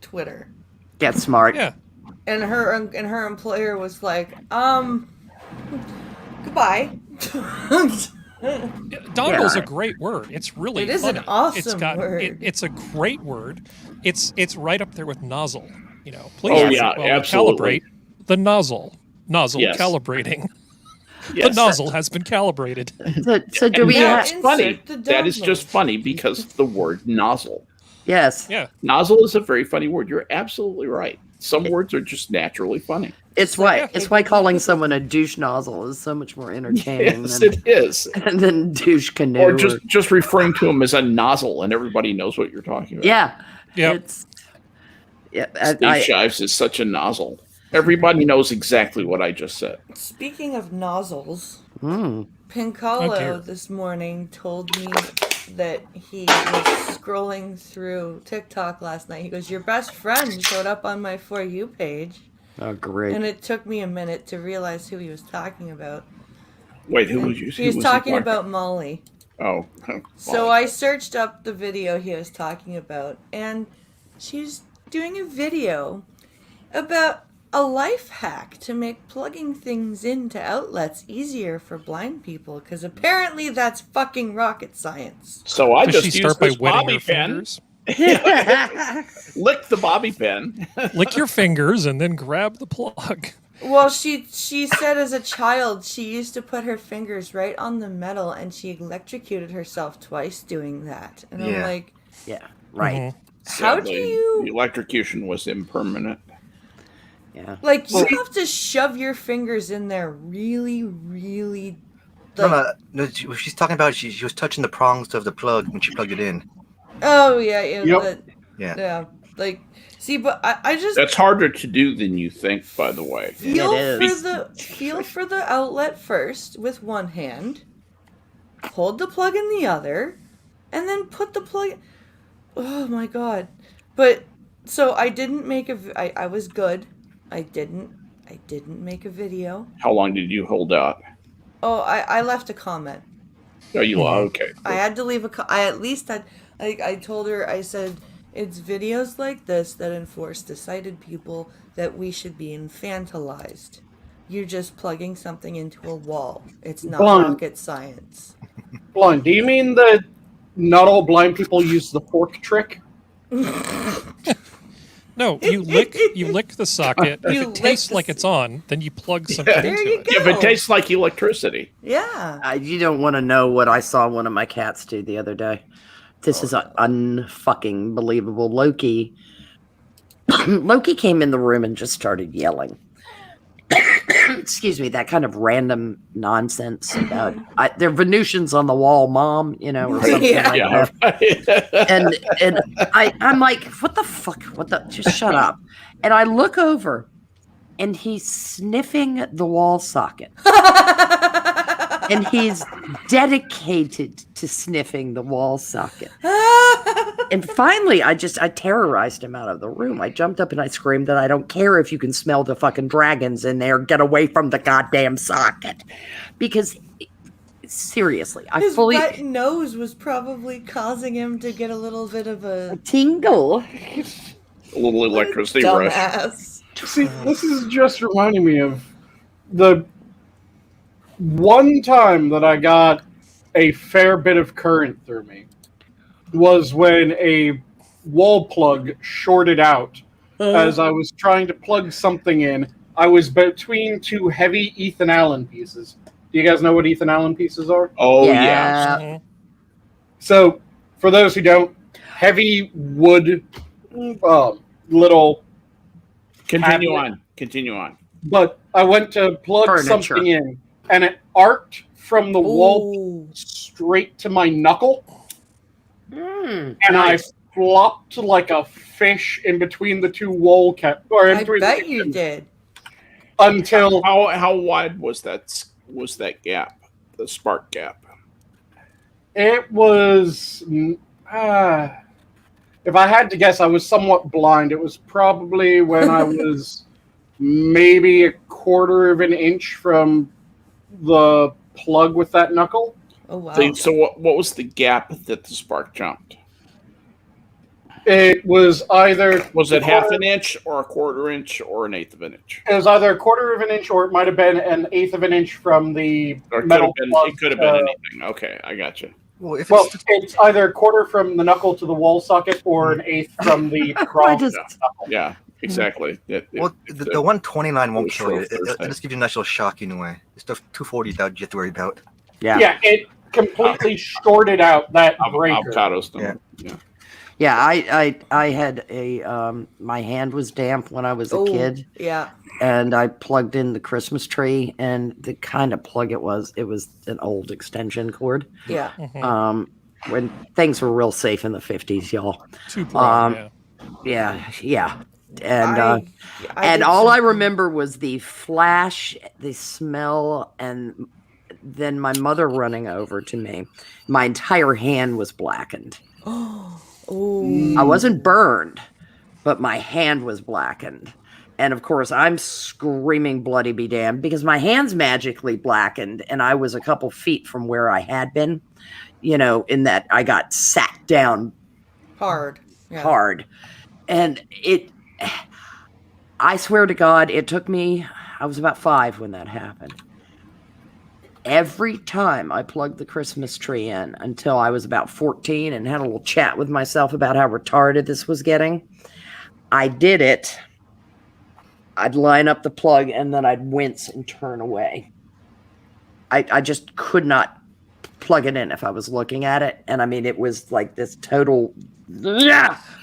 Twitter. Get smart. Yeah, and her employer was like, goodbye. Dongle's a great word. It's really it is funny. An awesome word. It's a great word. It's right up there with nozzle. Please absolutely. Calibrate the nozzle. Nozzle calibrating. Yes. The nozzle has been calibrated. So do we have funny? That is just funny because the word nozzle. Yes. Yeah. Nozzle is a very funny word. You're absolutely right. Some words are just naturally funny. It's why calling someone a douche nozzle is so much more entertaining. Yes, it is. Than douche canoe. Or just referring to him as a nozzle, and everybody knows what you're talking about. Yeah. Steve Shives is such a nozzle. Everybody knows exactly what I just said. Speaking of nozzles, Pincolo this morning told me that he was scrolling through TikTok last night. He goes, "Your best friend showed up on my For You page." Oh, great. And it took me a minute to realize who he was talking about. Wait, who was you? He was talking about Molly. Oh. So I searched up the video he was talking about, and she's doing a video about a life hack to make plugging things into outlets easier for blind people, because apparently that's fucking rocket science. So I just she used start by this wetting bobby her pin. fingers? Lick the bobby pin. Lick your fingers and then grab the plug. Well, she said as a child she used to put her fingers right on the metal, and she electrocuted herself twice doing that. And I'm like, yeah, right. Mm-hmm. How do Sadly, you- the electrocution was impermanent. Yeah. Like, you have to shove your fingers in there really, really. No, she's talking about she was touching the prongs of the plug when she plugged it in. Oh, yeah. Yep. Yeah. Like, see, but I just That's harder to do than you think, by the way. feel It is. feel for the outlet first with one hand, hold the plug in the other, and then put the plug. Oh my god! But so I didn't make I was good. I didn't make a video. How long did you hold out? Oh, I left a comment. Oh, you okay? I had to leave I at least had. I told her, I said, it's videos like this that enforce to sighted people that we should be infantilized. You're just plugging something into a wall. It's not Blind. rocket science. Blind, do you mean that not all blind people use the fork trick? No, you lick the socket. If You it lick tastes the like s- it's on, then you plug something Yeah. There into you it. go. If it tastes like electricity. Yeah. You don't want to know what I saw one of my cats do the other day. This is unfucking believable. Loki came in the room and just started yelling. Excuse me, that kind of random nonsense about there are Venusians on the wall, Mom, or something Yeah. like that. And I'm like, what the fuck? Just shut up. And I look over and he's sniffing the wall socket. And he's dedicated to sniffing the wall socket. And finally, I terrorized him out of the room. I jumped up and I screamed that I don't care if you can smell the fucking dragons in there. Get away from the goddamn socket. Because, seriously, His wet nose was probably causing him to get a little bit of a tingle. A little electricity rush. dumbass. See, this is just reminding me of the one time that I got a fair bit of current through me was when a wall plug shorted out as I was trying to plug something in. I was between two heavy Ethan Allen pieces. Do you guys know what Ethan Allen pieces are? Oh, yeah. Mhm. So, for those who don't, heavy wood little... Continue on. But I went to plug Furniture. something in, and it arced from the wall Ooh. straight to my knuckle, and I flopped like a fish in between the two wall or in I between bet the you did. until How wide was that gap? The spark gap. it was. If I had to guess, I was somewhat blind. It was probably when I was maybe a quarter of an inch from the plug with that knuckle. Oh wow. So what was the gap that the spark jumped? It was either Was it half an inch or a quarter inch or an eighth of an inch? It was either a quarter of an inch or it might have been an eighth of an inch from the Or metal plug. it could have been anything. Okay, I got you. Well, if Well, it's it's either a quarter from the knuckle to the wall socket or an eighth from the cross. Yeah, exactly. the 129 won't kill you. It'll Thursday. just give you a nice little shock anyway. It's the 240 that you have to worry about. Yeah, it completely shorted out that breaker. Avocados. Yeah. Yeah, I had my hand was damp when I was a kid, Yeah. and I plugged in the Christmas tree, and the kind of plug it was an old extension cord. Yeah. Mhm. When things were real safe in the 50s, y'all. 2 prong, yeah. Yeah. And I and did all I something. remember was the flash, the smell, and then my mother running over to me. My entire hand was blackened. Oh. I wasn't burned, but my hand was blackened. And of course, I'm screaming bloody be damned because my hand's magically blackened and I was a couple feet from where I had been, in that I got sat down Hard. Yeah. hard. And I swear to God, it took me, I was about 5 when that happened. Every time I plugged the Christmas tree in until I was about 14 and had a little chat with myself about how retarded this was getting, I did it. I'd line up the plug and then I'd wince and turn away. I just could not plug it in if I was looking at it. And I mean, it was like this total,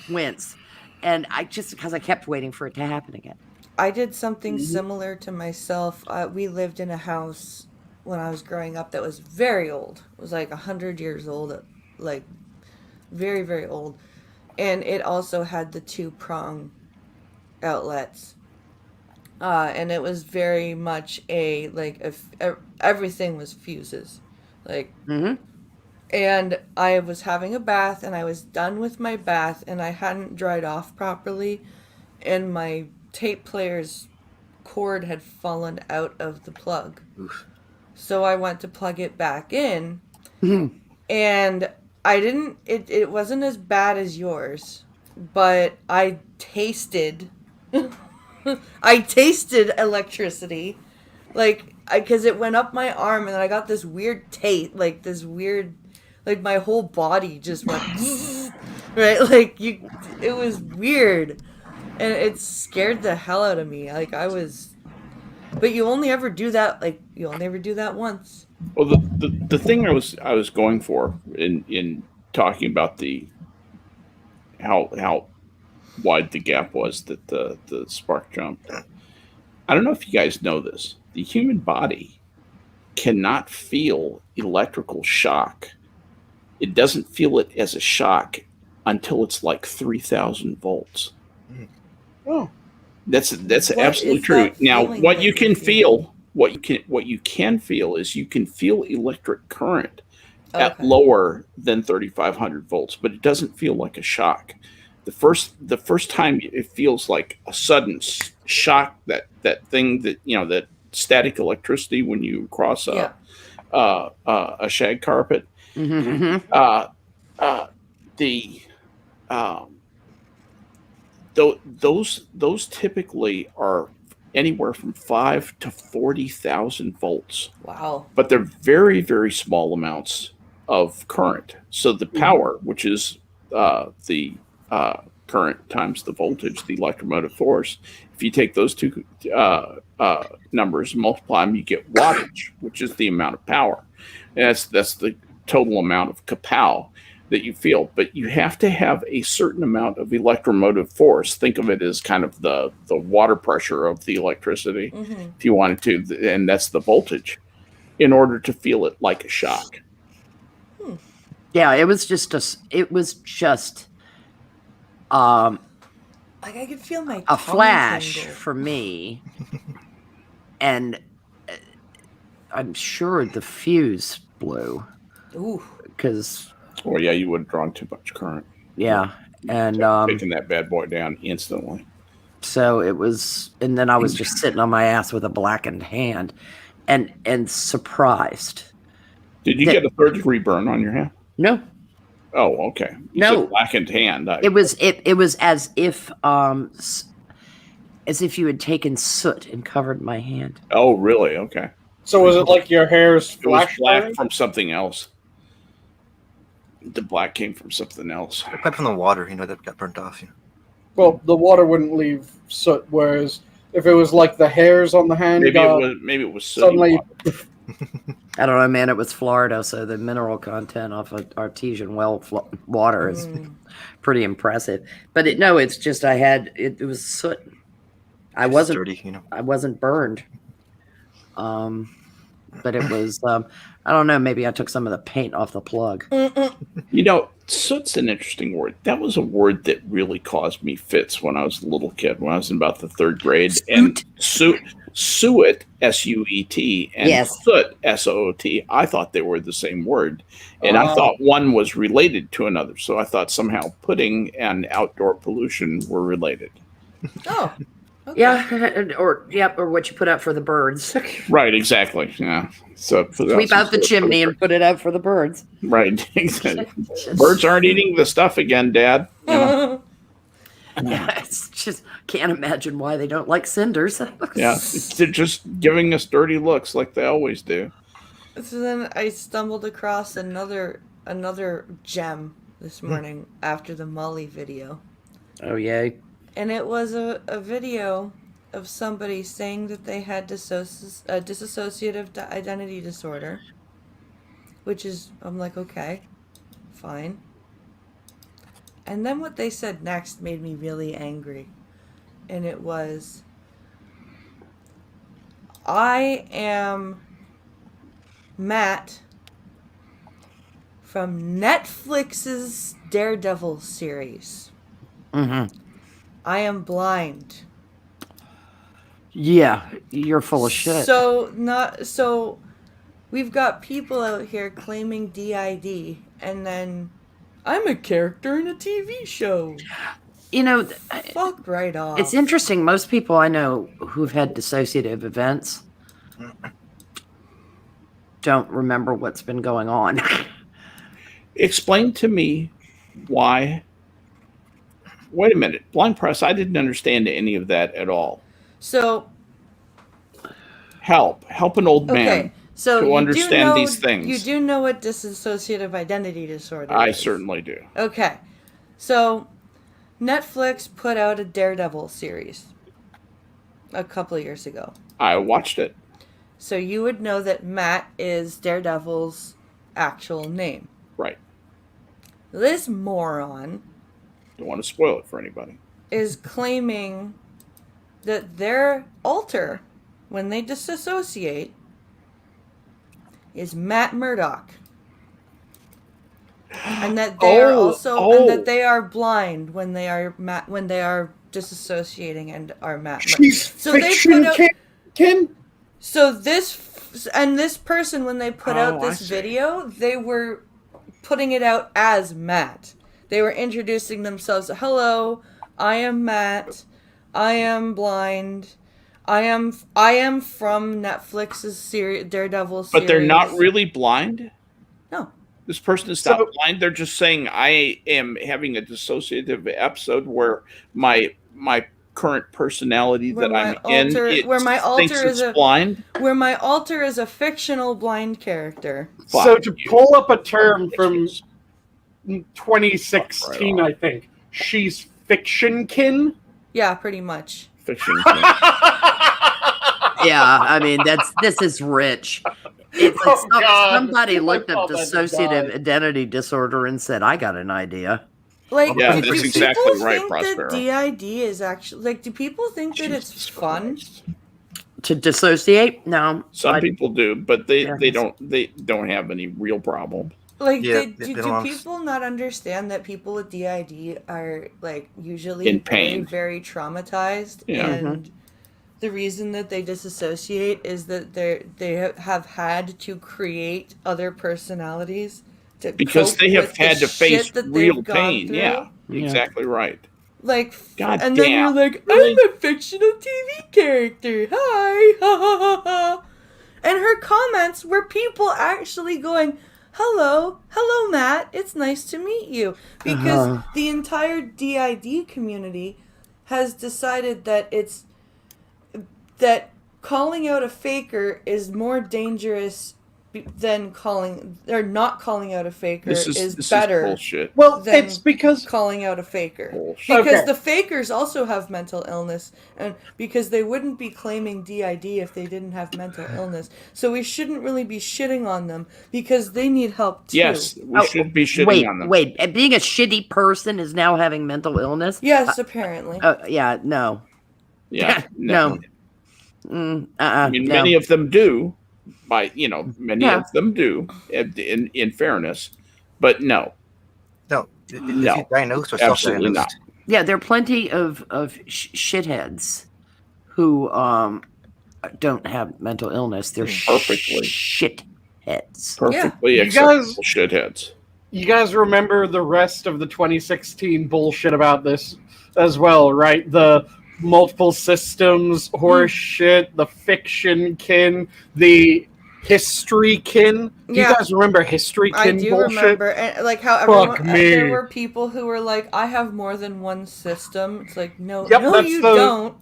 wince. And because I kept waiting for it to happen again. I did something similar to myself. We lived in a house when I was growing up that was very old. It was like 100 years old, like very, very old. And it also had the 2-prong outlets. And it was very much everything was fuses. Like, and I was having a bath and I was done with my bath and I hadn't dried off properly. And my tape player's cord had fallen out of the plug. Oof. So I went to plug it back in, and it wasn't as bad as yours, but I tasted electricity, because it went up my arm and I got this weird taste, like my whole body just went, right? It was weird. And it scared the hell out of me. But you only ever do that once. Well, the thing I was going for in talking about how wide the gap was that the spark jumped. I don't know if you guys know this. The human body cannot feel electrical shock. It doesn't feel it as a shock until it's like 3,000 volts. Oh, that's What absolutely is true. that Now, feeling what that you you're can feeling? feel, what you can feel is you can feel electric current at Okay. lower than 3,500 volts, but it doesn't feel like a shock. The first time it feels like a sudden shock, that thing that that static electricity when you cross Yeah. a shag carpet. The those typically are anywhere from 5 to 40,000 volts, Wow. but they're very, very small amounts of current. So the power, which is the current times the voltage, the electromotive force, if you take those two numbers and multiply them, you get wattage, which is the amount of power. And that's the total amount of kapow that you feel. But you have to have a certain amount of electromotive force. Think of it as kind of the water pressure of the electricity, if you wanted to, and that's the voltage, in order to feel it like a shock. Yeah, it was just I could feel my a tongue flash tingle. for me, and I'm sure the fuse blew Ooh. because Well, yeah, you would have drawn too much current. and Taking that bad boy down instantly. so it was, and then I was just sitting on my ass with a blackened hand, and surprised. Did you get a third-degree burn on your hand? No, Oh, okay. You No. said blackened hand. it was as if you had taken soot and covered my hand. Oh, really? Okay. so was it like your hair's It was flash black burning? from something else. The black came from something else. Probably from the water, that got burnt off. Well, the water wouldn't leave soot, whereas if it was like the hairs on the hand Maybe got it was sooty suddenly water. I don't know, man. It was Florida, so the mineral content of artesian well water is pretty impressive. But it's just it was soot. I wasn't Dirty, I wasn't burned. But it was I don't know, maybe I took some of the paint off the plug. Soot's an interesting word. That was a word that really caused me fits when I was a little kid, when I was in about the 3rd grade. And suet, SUET, and Yes. soot, SOOT. I thought they were the same word. And I thought one was related to another. So I thought somehow pudding and outdoor pollution were related. Oh. Okay. Yeah, or what you put out for the birds. Right, exactly. Yeah. So Sweep out the chimney and put it out for the birds. Right. Exactly. Birds aren't eating the stuff again, Dad. Yeah, it's just can't imagine why they don't like cinders. Yeah, they're just giving us dirty looks like they always do. So then I stumbled across another gem this morning after the Molly video. Oh yeah. And it was a video of somebody saying that they had dissociative identity disorder. Which is, I'm like, okay, fine. And then what they said next made me really angry. And it was, I am Matt from Netflix's Daredevil series. Mm-hmm. I am blind. Yeah, you're full of shit. So we've got people out here claiming DID, and then I'm a character in a TV show. You know, Fuck right off. it's interesting. Most people I know who've had dissociative events don't remember what's been going on. Explain to me why. Wait a minute. Blind press, I didn't understand any of that at all. So Help an old man okay, so to you understand do know, these things. You do know what dissociative identity disorder I is. certainly do. Okay, so Netflix put out a Daredevil series a couple of years ago. I watched it. So you would know that Matt is Daredevil's actual name. Right. This moron Don't want to spoil it for anybody. is claiming that their alter, when they disassociate, is Matt Murdock. And that they are and that they are blind when they are disassociating and are Matt. She's So they fiction, put out, Ken. so this person, when they put out I this see. video, they were putting it out as Matt. They were introducing themselves. Hello, I am Matt. I am blind. I am from Netflix's series, Daredevil series. But they're not really blind? No. This person is not blind. They're just saying I am having a dissociative episode where my current personality Where that my I'm in it where my thinks alter is it's a blind. where my alter is a fictional blind character. So Fuck to you. pull up a term from Bitches. 2016, I think, she's fiction-kin. Yeah, pretty much. Fiction. Yeah, I mean this is rich. It's like Oh, God. somebody looked Oh, up that's dissociative God. identity disorder and said, "I got an idea." Like, Yeah, do that's people exactly right, think Prospero. that DID is actually like? Do people think that it's Jesus fun? Christ. To dissociate? No. Some people do, but they Yeah. don't have any real problem. Like, Yeah, do they don't people not understand that people with DID are like usually In pain. very traumatized, Yeah. and the reason that they disassociate is that they have had to create other personalities to Because cope they have with the had to face shit that real they've gone pain. through. Yeah, Yeah. exactly right. Like, God and then damn, you're like, really? I'm a fictional TV character. Hi, ha ha ha ha. And her comments were people actually going, hello, Matt. It's nice to meet you. Because the entire DID community has decided that that calling out a faker is more dangerous than not calling out a faker This is is better. bullshit. Well, Then it's because calling out a faker. Bullshit. Because Okay. the fakers also have mental illness, and because they wouldn't be claiming DID if they didn't have mental illness. So we shouldn't really be shitting on them because they need help too. Yes, we should be shitting Wait, on them. wait. Being a shitty person is now having mental illness? Yes, apparently. Yeah, no. Yeah, No. I mean, no. many of them do. Many Yeah. of them do. In fairness, but no, No, if No, you're diagnosed or absolutely not. self-diagnosed. Yeah, there are plenty of shitheads who don't have mental illness. They're Perfectly. shitheads. Perfectly You acceptable guys- shitheads. you guys remember the rest of the 2016 bullshit about this as well, right? The multiple systems horse shit, the fiction kin, the history kin. Do Yeah. you guys remember history kin I do bullshit? remember, and like how Fuck everyone, me. there were people who were like, "I have more than one system." It's like, no, Yep, no, that's you the don't.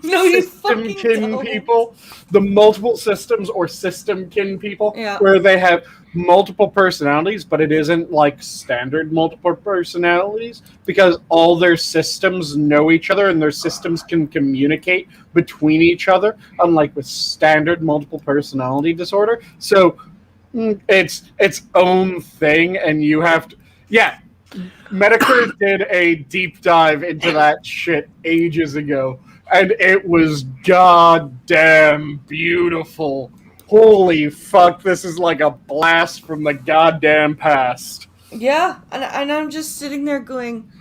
No, you System fucking kin don't. people, the multiple systems or system kin people, Yeah. where they have multiple personalities, but it isn't like standard multiple personalities because all their systems know each other and their systems can communicate between each other, unlike with standard multiple personality disorder. So it's its own thing, and you have to, yeah. Medicare did a deep dive into that shit ages ago, and it was goddamn beautiful. Holy fuck, this is like a blast from the goddamn past. Yeah, and I'm just sitting there going,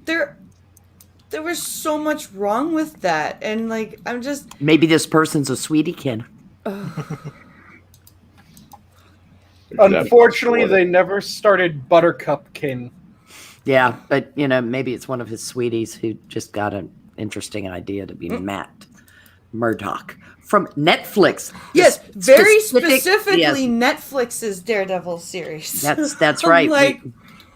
there was so much wrong with that, and like I'm just Maybe this person's a sweetie kin. Unfortunately, they never started Buttercupkin. Yeah, but maybe it's one of his sweeties who just got an interesting idea to be Matt Murdock from Netflix. yes, very specifically yes. Netflix's Daredevil series. That's right.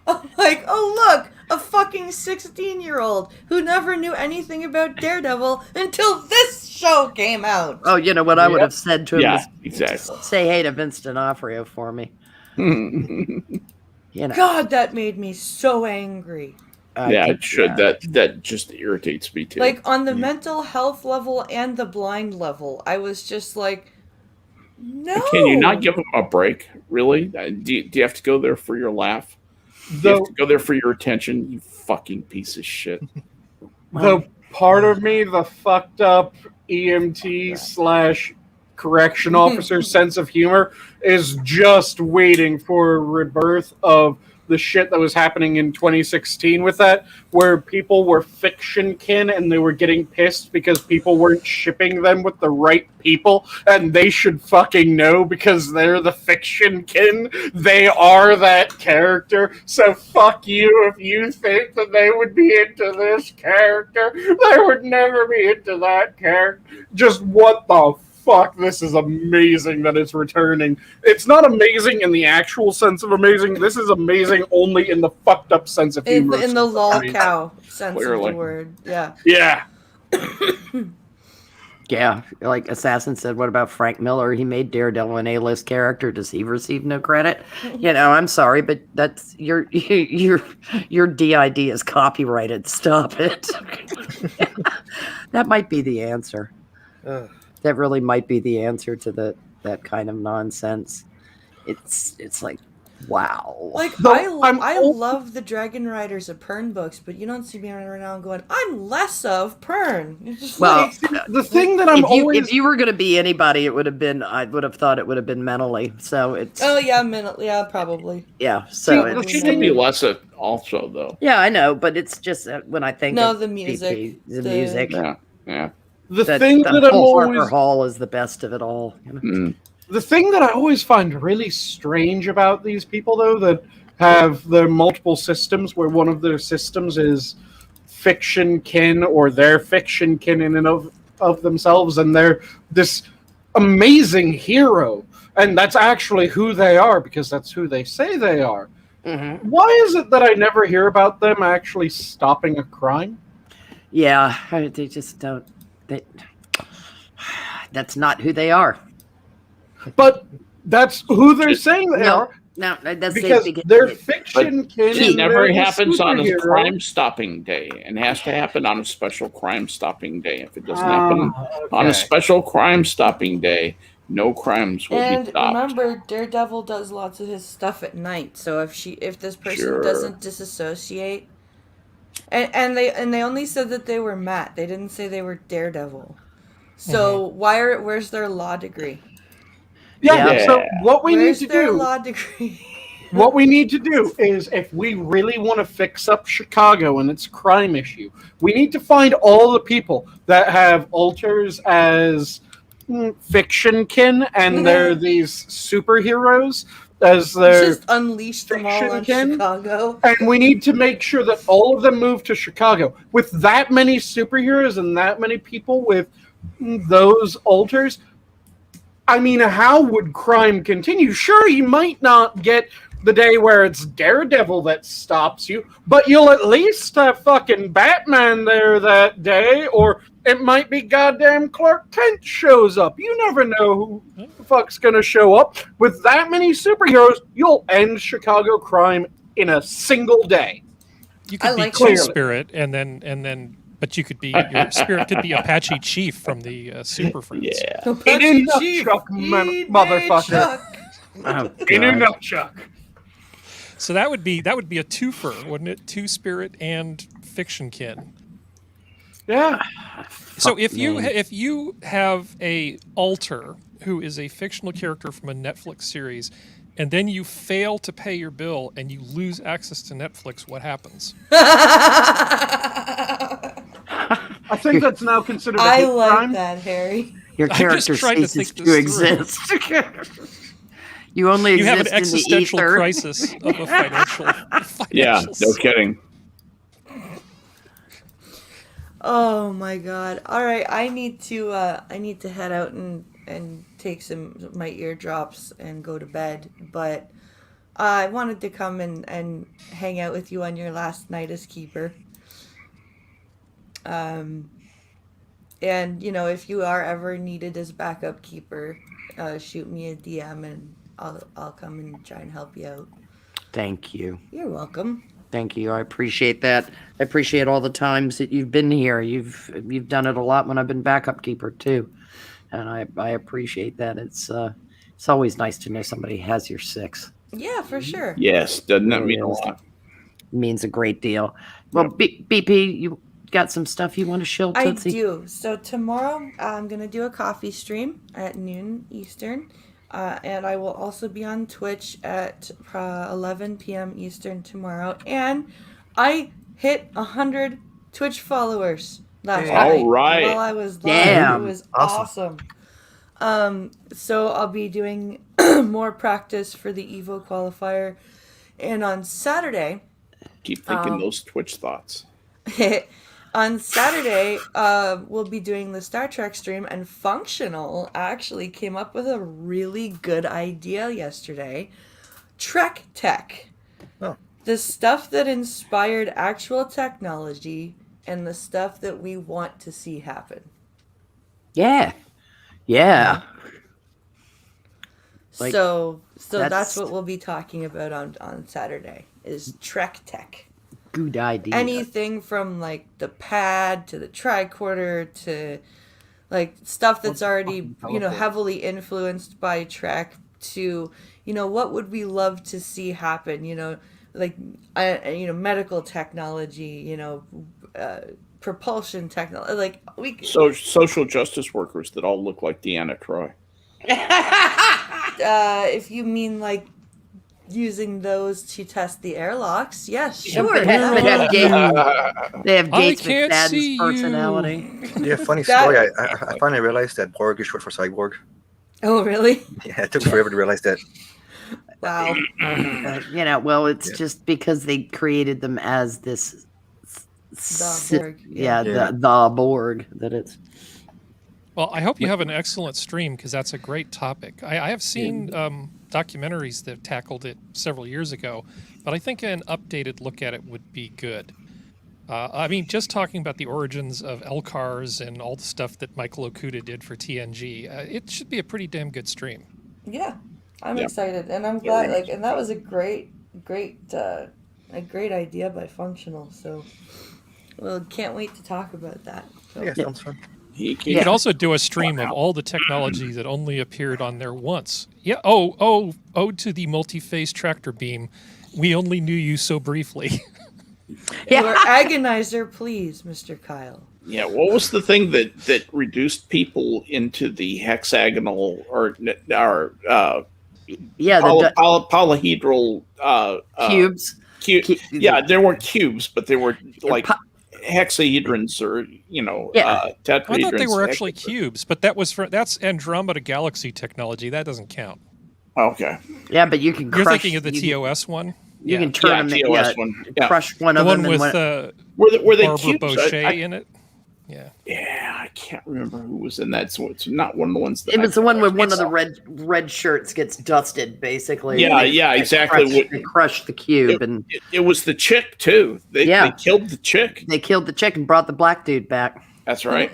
I'm like, oh look, a fucking 16-year-old who never knew anything about Daredevil until this show came out. Oh, you know what I would have said to him Yeah, was, exactly. say hey to Vince D'Onofrio for me. God, that made me so angry. Yeah, it should. That just irritates me too. Like on the mental health level and the blind level, I was just like, no. Can you not give them a break? Really? Do you have to go there for your laugh? Do you have to go there for your attention? You fucking piece of shit. The part of me, the fucked up EMT / correction officer sense of humor, is just waiting for a rebirth of the shit that was happening in 2016 with that, where people were fiction kin and they were getting pissed because people weren't shipping them with the right people, and they should fucking know because they're the fiction kin. They are that character, so fuck you if you think that they would be into this character. They would never be into that character. Just what the fuck, this is amazing that it's returning. It's not amazing in the actual sense of amazing. This is amazing only in the fucked up sense of humor. In the lol-cow sense of the word. Yeah. Yeah. Yeah, like Assassin said, what about Frank Miller? He made Daredevil an A-list character. Does he receive no credit? I'm sorry, but that's your DID is copyrighted. Stop it. That might be the answer. That really might be the answer to that kind of nonsense. It's like, wow. Like, I love the Dragon Riders of Pern books, but you don't see me running around going, I'm less of Pern. It's just the thing that if you were going to be anybody, I would have thought it would have been mentally. So it's. Oh yeah, mentally, yeah, probably. Yeah, so she can be less also though. Yeah, I know, but it's just when I think of the music, DP, the music. Yeah. The thing that I'm always Hall is the best of it all. The thing that I always find really strange about these people, though, that have their multiple systems, where one of their systems is fiction kin or their fiction kin in and of themselves, and they're this amazing hero, and that's actually who they are because that's who they say they are. Mm-hmm. Why is it that I never hear about them actually stopping a crime? Yeah, they just don't. That's not who they are. But that's who they're saying they are. No, that's because they're fiction kin. It never happens on a crime-stopping day, and has to happen on a special crime-stopping day. If it doesn't happen on a special crime-stopping day, no crimes will be stopped. And remember, Daredevil does lots of his stuff at night. So if this person doesn't disassociate, and they only said that they were Matt. They didn't say they were Daredevil. So where's their law degree? Yeah. So what we Where's need to their do, law degree? what we need to do is, if we really want to fix up Chicago and its crime issue, we need to find all the people that have alters as fiction kin, and they're these superheroes as their just unleashed them all on Chicago. And we need to make sure that all of them move to Chicago. With that many superheroes and that many people with those alters, I mean, how would crime continue? Sure, you might not get the day where it's Daredevil that stops you, but you'll at least have fucking Batman there that day, or it might be goddamn Clark Kent shows up. You never know who the fuck's gonna show up. With that many superheroes, you'll end Chicago crime in a single day. You could be Cool Spirit, and then. But you could be, your spirit could be Apache Chief from the Super Friends. Yeah. In a nutchuck, motherfucker. In a nutchuck. So that would be a twofer, wouldn't it? Two spirit and fiction kin. Yeah. So if you have a alter who is a fictional character from a Netflix series, and then you fail to pay your bill and you lose access to Netflix, what happens? I think that's now considered a I hate like crime. that, Harry. Your I'm character just trying to ceases think to this exist. You only You have exist an existential in the ether. crisis of a financial. Yeah, no kidding. Oh my god. All right, I need to head out and take some my eardrops and go to bed, but I wanted to come and hang out with you on your last night as keeper. And if you are ever needed as backup keeper, shoot me a DM and I'll come and try and help you out. Thank you. You're welcome. Thank you. I appreciate that. I appreciate all the times that you've been here. You've done it a lot when I've been backup keeper too, and I appreciate that. It's always nice to know somebody has your six. Yeah, for sure. Yes, doesn't that Really mean a is. lot? Means a great deal. Well, BP, you got some stuff you want to show I Tootsie? do. So tomorrow I'm going to do a coffee stream at noon Eastern. And I will also be on Twitch at 11 p.m. Eastern tomorrow. And I hit 100 Twitch followers last night All right. while I was live. Damn. It was Awesome. awesome. So I'll be doing more practice for the Evo qualifier. And on Saturday... Keep thinking those Twitch thoughts. On Saturday, we'll be doing the Star Trek stream, and Functional actually came up with a really good idea yesterday. Trek Tech. Oh. The stuff that inspired actual technology and the stuff that we want to see happen. Yeah. Yeah. Like, So that's that's- what we'll be talking about on Saturday, is Trek Tech. Good idea. Anything from like the pad to the tricorder to like stuff that's already heavily influenced by Trek to what would we love to see happen, like medical technology, propulsion technology, like So social justice workers that all look like Deanna Troy. if you mean like using those to test the airlocks, yes, sure. They have Gates can't see McFadden's you. personality. Yeah, funny story. I finally realized that Borg is short for cyborg. Oh, really? Yeah, it took forever to realize that. Wow. Well, it's just because they created them as this. The Borg, Yeah, yeah. the Borg that it's. Well, I hope you have an excellent stream because that's a great topic. I have seen documentaries that tackled it several years ago, but I think an updated look at it would be good. Just talking about the origins of LCARs and all the stuff that Michael Okuda did for TNG, it should be a pretty damn good stream. Yeah, I'm Yeah. excited, and I'm glad. And that was a great idea by Functional. So, can't wait to talk about that. So. Yeah, sounds fun. You could also do a stream of all the technology that only appeared on there once. Yeah. Oh, to the multi-phase tractor beam. We only knew you so briefly. Your agonizer, please, Mr. Kyle. Yeah, what was the thing that reduced people into the hexagonal or polyhedral Cubes. Yeah, there weren't cubes, but they were like hexahedrons or tetrahedrons. I thought they were actually cubes, but that's Andromeda Galaxy technology. That doesn't count. Okay. Yeah, but you can. You're crush, thinking of the TOS one. You can turn them. TOS one. Yeah. Crush one The of one them. with Were they Barbara cubes? Boucher in it. Yeah. Yeah, I can't remember who was in that. So it's not one of the ones that It was the one where one of the red shirts gets dusted, basically. Yeah, exactly. They crush the cube, and it was the chick too. They killed the chick. They killed the chick and brought the black dude back. That's right.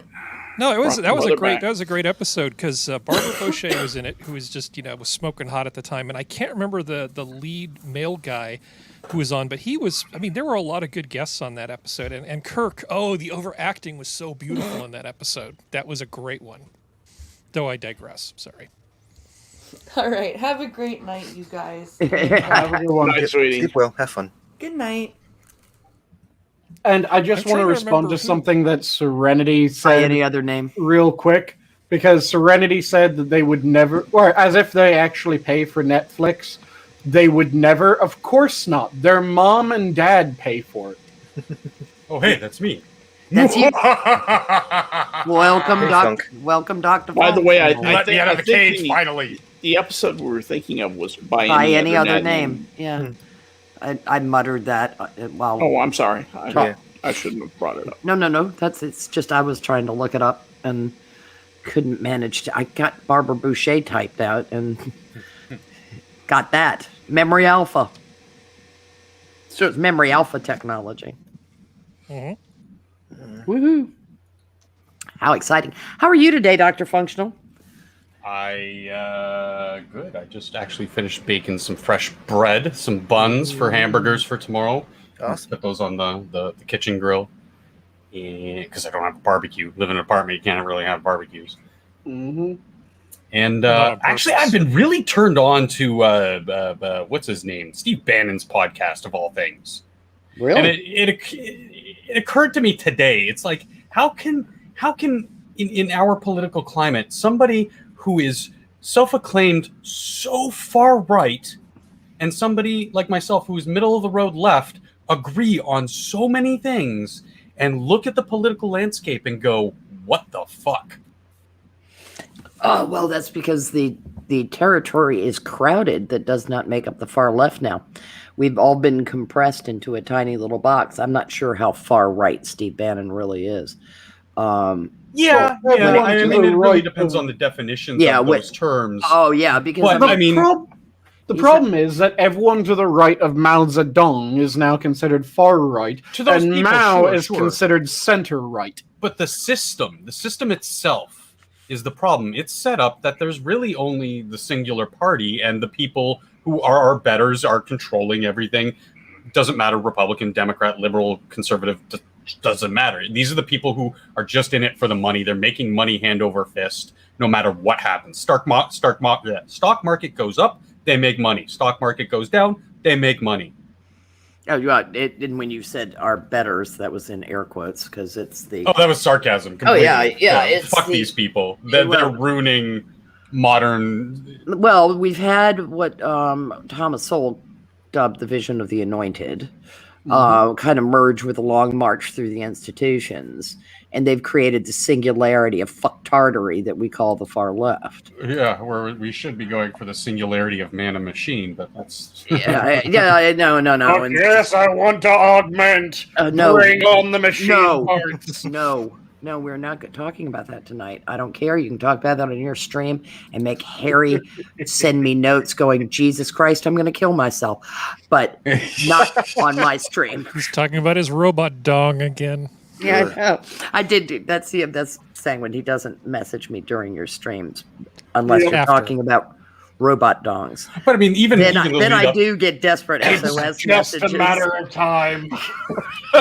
No, that was a back. great episode because Barbara Boucher was in it, who was just was smoking hot at the time, and I can't remember the lead male guy who was on, but he was. There were a lot of good guests on that episode, and Kirk. Oh, the overacting was so beautiful in that episode. That was a great one. Though I digress. Sorry. All right. Have a great night, you guys. Have a good one. Night, sweetie. Sleep well. Have fun. Good night. And I just I'm want to trying to respond remember to who- something that Serenity By said any other name? real quick, because Serenity said that they would never, or as if they actually pay for Netflix, they would never. Of course not. Their mom and dad pay for it. Oh, hey, that's me. That's you. Welcome, Hey, Doc. Funk. Welcome, Dr. By the way, I Let me think, out I of the think cage, finally. the episode we were thinking of was by any other Net name. Yeah. I muttered that while. Oh, I'm sorry. Yeah. I shouldn't have brought it up. No. It's just I was trying to look it up and couldn't manage to. I got Barbara Boucher typed out and got that. Memory Alpha. So it's Memory Alpha technology. Mhm. Woohoo. How exciting. How are you today, Dr. Functional? Good. I just actually finished baking some fresh bread, some buns for hamburgers for tomorrow. Awesome. Put those on the kitchen grill. Because I don't have a barbecue. Live in an apartment, you can't really have barbecues. Mm-hmm. And Not on actually, purpose. I've been really turned on to what's his name, Steve Bannon's podcast of all things. Really? And it occurred to me today. It's like how can in our political climate somebody who is self-acclaimed so far right and somebody like myself who is middle of the road left agree on so many things and look at the political landscape and go, what the fuck? Oh, well, that's because the territory is crowded that does not make up the far left now. We've all been compressed into a tiny little box. I'm not sure how far right Steve Bannon really is. Yeah, Well, yeah. everyone I to mean, the it really right depends of- on the definitions Yeah, of those terms. Oh, yeah, because But, I mean- The problem is that everyone to the right of Mao Zedong is now considered far right, To those and people, Mao sure, is sure. considered center right. But the system itself is the problem. It's set up that there's really only the singular party, and the people who are our betters are controlling everything. Doesn't matter, Republican, Democrat, liberal, conservative, doesn't matter. These are the people who are just in it for the money. They're making money hand over fist, no matter what happens. Stock market goes up, they make money. Stock market goes down, they make money. Oh, and when you said our betters, that was in air quotes because it's the. Oh, that was sarcasm. Oh, yeah, completely. yeah, it's Fuck the- these people. They're well- ruining modern. Well, we've had what Thomas Sowell dubbed the vision of the anointed, kind of merge with a long march through the institutions, and they've created the singularity of fucktardery that we call the far left. Yeah, where we should be going for the singularity of man and machine, but that's. No. And, yes, I want to augment. no, Bring on the machine no. parts. No, we're not talking about that tonight. I don't care. You can talk about that on your stream and make Harry send me notes going, Jesus Christ, I'm going to kill myself. But not on my stream. He's talking about his robot dong again. Yeah, I know. I did do that's Sanguine. He doesn't message me during your streams unless you're After. talking about robot dongs. But I mean, even Then the I lead up, do get desperate SOS It's just messages. a matter of time.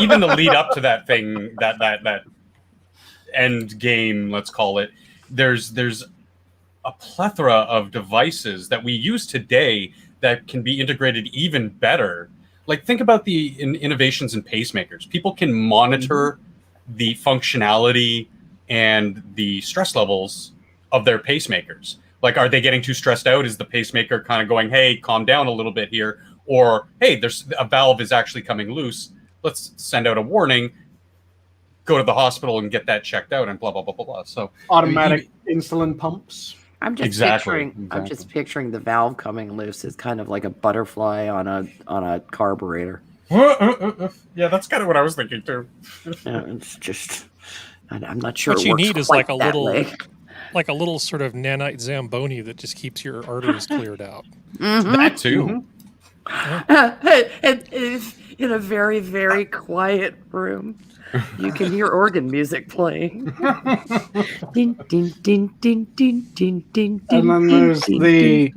even the lead up to that thing, that end game, let's call it. There's a plethora of devices that we use today that can be integrated even better. Like, think about the innovations in pacemakers. People can monitor the functionality and the stress levels of their pacemakers. Like, are they getting too stressed out? Is the pacemaker kind of going, hey, calm down a little bit here? Or, hey, there's a valve is actually coming loose. Let's send out a warning. Go to the hospital and get that checked out and blah, blah, blah, blah, blah. So Automatic insulin pumps. I'm just picturing the valve coming loose as kind of like a butterfly on a carburetor. yeah, that's kind of what I was thinking too. It's just I'm not sure. What it you works need is quite like a that little, way. like a little sort of nanite Zamboni that just keeps your arteries cleared out. That too. And in a very, very quiet room, you can hear organ music playing. Din, din, din, din, din, din, din, And then din, there's din, the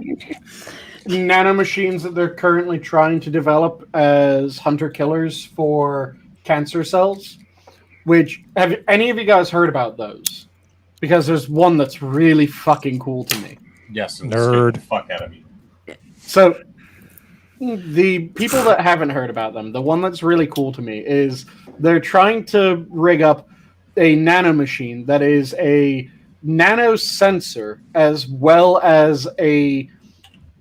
din. nanomachines that they're currently trying to develop as hunter killers for cancer cells. Which, have any of you guys heard about those? Because there's one that's really fucking cool to me. Yes, and Nerd. scared the fuck out of me. So, the people that haven't heard about them, the one that's really cool to me is they're trying to rig up a nanomachine that is a nano sensor as well as a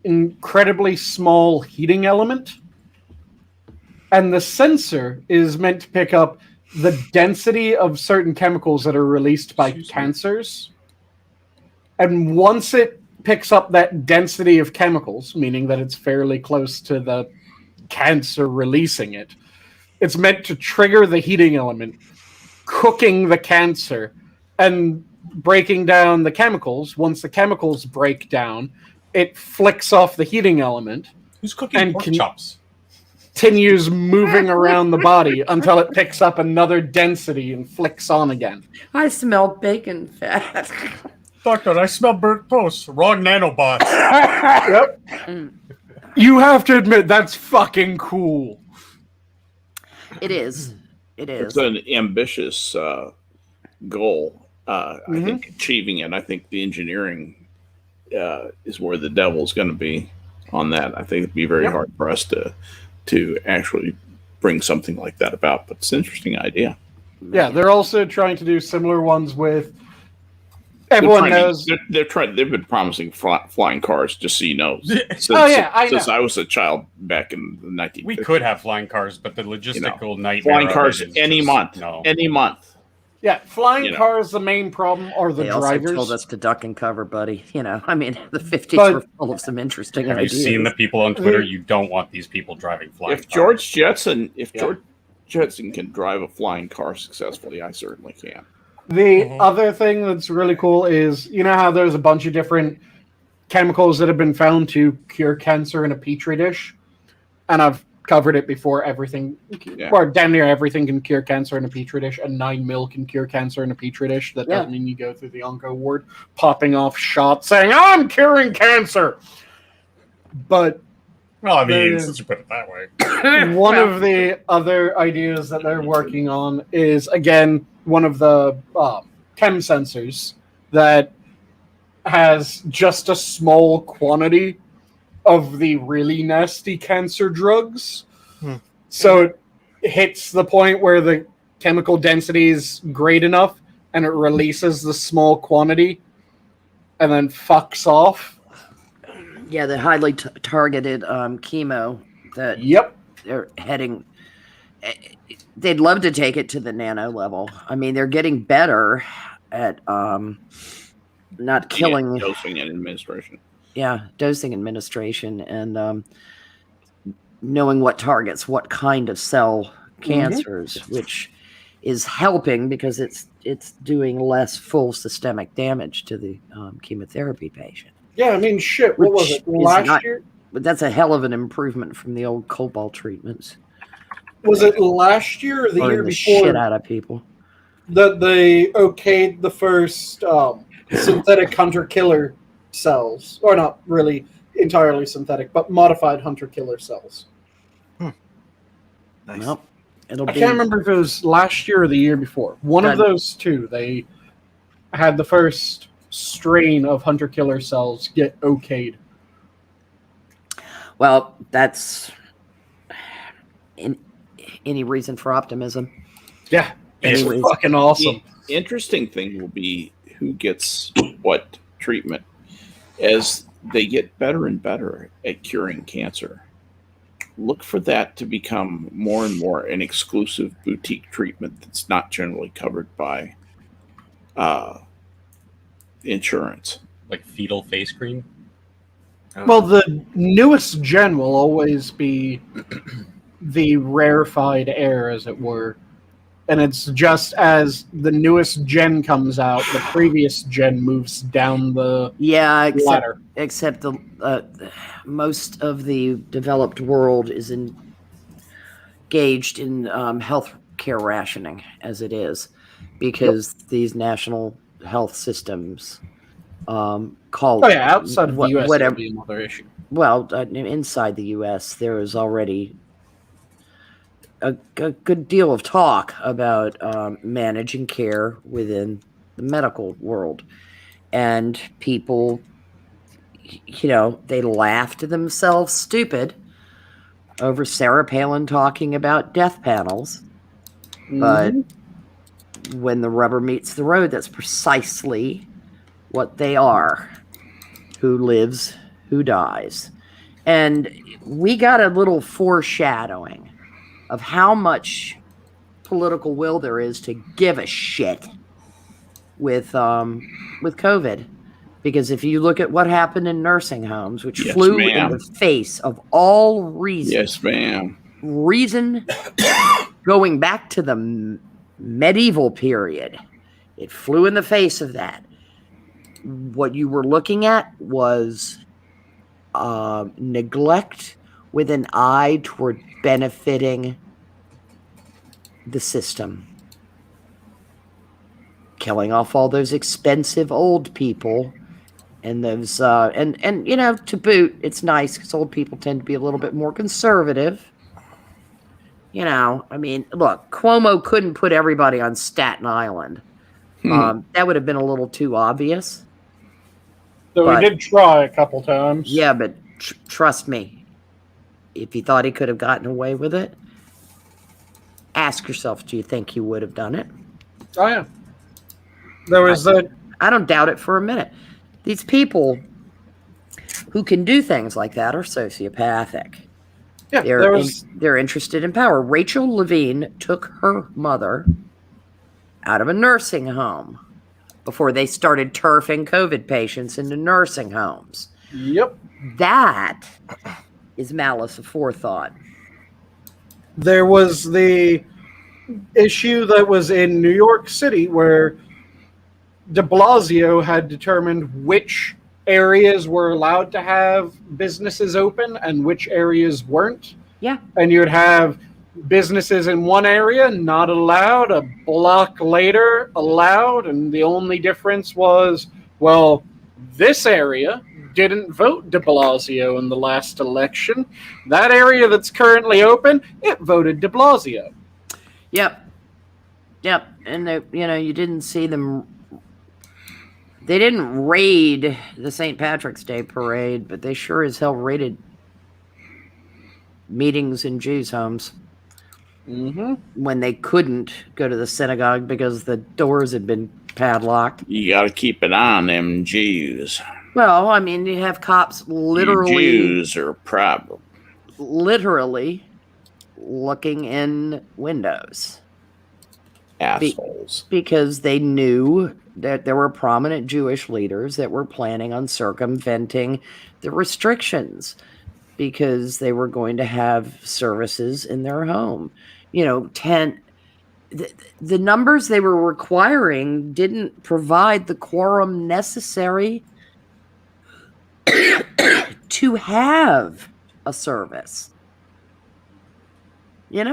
incredibly small heating element. And the sensor is meant to pick up the density of certain chemicals that are released by cancers. And once it picks up that density of chemicals, meaning that it's fairly close to the cancer releasing it, it's meant to trigger the heating element, cooking the cancer, and breaking down the chemicals. Once the chemicals break down, it flicks off the heating element. Who's cooking And pork chops? Continues moving around the body until it picks up another density and flicks on again. I smell bacon fat. Doctor, I smell burnt toast. Wrong nanobots. Yep. You have to admit, that's fucking cool. It is. It is. It's an ambitious goal. I think achieving it, I think the engineering is where the devil's going to be on that. I think it'd be very hard for us to actually bring something like that about, but it's an interesting idea. Yeah, they're also trying to do similar ones with. Everyone knows they've been promising flying cars, just so you know. Since I was a child back in the 1950s. We could have flying cars, but the logistical nightmare. Flying cars any month. Yeah, flying cars, the main problem are the they drivers. also told us to duck and cover, buddy. I mean, the 50s were full of some interesting Have ideas. you seen the people on Twitter? You don't want these people driving flying cars. George Jetson can drive a flying car successfully, I certainly can. The other thing that's really cool is, you know how there's a bunch of different chemicals that have been found to cure cancer in a petri dish? And I've covered it before. Everything, or damn near everything, can cure cancer in a petri dish, and 9 mil can cure cancer in a petri dish. That doesn't mean you go through the onco ward popping off shots saying, I'm curing cancer! But well, I mean, since you put it that way. One of the other ideas that they're working on is, again, one of the chem sensors that has just a small quantity of the really nasty cancer drugs. So it hits the point where the chemical density is great enough and it releases the small quantity and then fucks off. Yeah, the highly targeted chemo that they're heading. They'd love to take it to the nano level. I mean, they're getting better at not killing. Dosing and administration. Yeah, dosing administration and knowing what targets what kind of cell cancers, which is helping because it's doing less full systemic damage to the chemotherapy patient. Yeah, I mean, shit, what was it, last year? But that's a hell of an improvement from the old cobalt treatments. Was it last year or the year before? Shit out of people. That they okayed the first synthetic hunter-killer cells. Or not really entirely synthetic, but modified hunter-killer cells. Nice. Well, I can't remember if it was last year or the year before. One of those two, they had the first strain of hunter-killer cells get okayed. Well, that's any reason for optimism. Yeah, it's fucking awesome. The interesting thing will be who gets what treatment. As they get better and better at curing cancer, look for that to become more and more an exclusive boutique treatment that's not generally covered by insurance. Like fetal face cream? Well, the newest gen will always be the rarefied air, as it were. And it's just as the newest gen comes out, the previous gen moves down the ladder. Except the most of the developed world is engaged in health care rationing, as it is, because these national health systems call outside of the U.S. whatever be another issue. Well, inside the U.S. there is already a good deal of talk about managing care within the medical world, and people they laughed themselves stupid over Sarah Palin talking about death panels. But when the rubber meets the road, that's precisely what they are. Who lives, who dies. And we got a little foreshadowing of how much political will there is to give a shit with COVID. Because if you look at what happened in nursing homes, which flew in the face of all reason. Yes, ma'am. Reason going back to the medieval period. It flew in the face of that. What you were looking at was neglect with an eye toward benefiting the system. Killing off all those expensive old people. And those, and to boot, it's nice because old people tend to be a little bit more conservative. I mean, look, Cuomo couldn't put everybody on Staten Island. That would have been a little too obvious. So he did try a couple times. Yeah, but trust me, if he thought he could have gotten away with it, ask yourself, do you think he would have done it? Oh, yeah. There was that. I don't doubt it for a minute. These people who can do things like that are sociopathic. Yeah, they're interested in power. Rachel Levine took her mother out of a nursing home before they started turfing COVID patients into nursing homes. Yep. That is malice aforethought. There was the issue that was in New York City where de Blasio had determined which areas were allowed to have businesses open and which areas weren't. Yeah. And you'd have businesses in one area not allowed, a block later allowed, and the only difference was, well, this area didn't vote de Blasio in the last election. That area that's currently open, it voted de Blasio. Yep. And you didn't see them. They didn't raid the St. Patrick's Day parade, but they sure as hell raided meetings in Jews' homes. When they couldn't go to the synagogue because the doors had been padlocked. You got to keep an eye on them Jews. Well, I mean, you have cops literally... Jews are a problem. Literally looking in windows. Assholes. Because they knew that there were prominent Jewish leaders that were planning on circumventing the restrictions because they were going to have services in their home. The numbers they were requiring didn't provide the quorum necessary to have a service.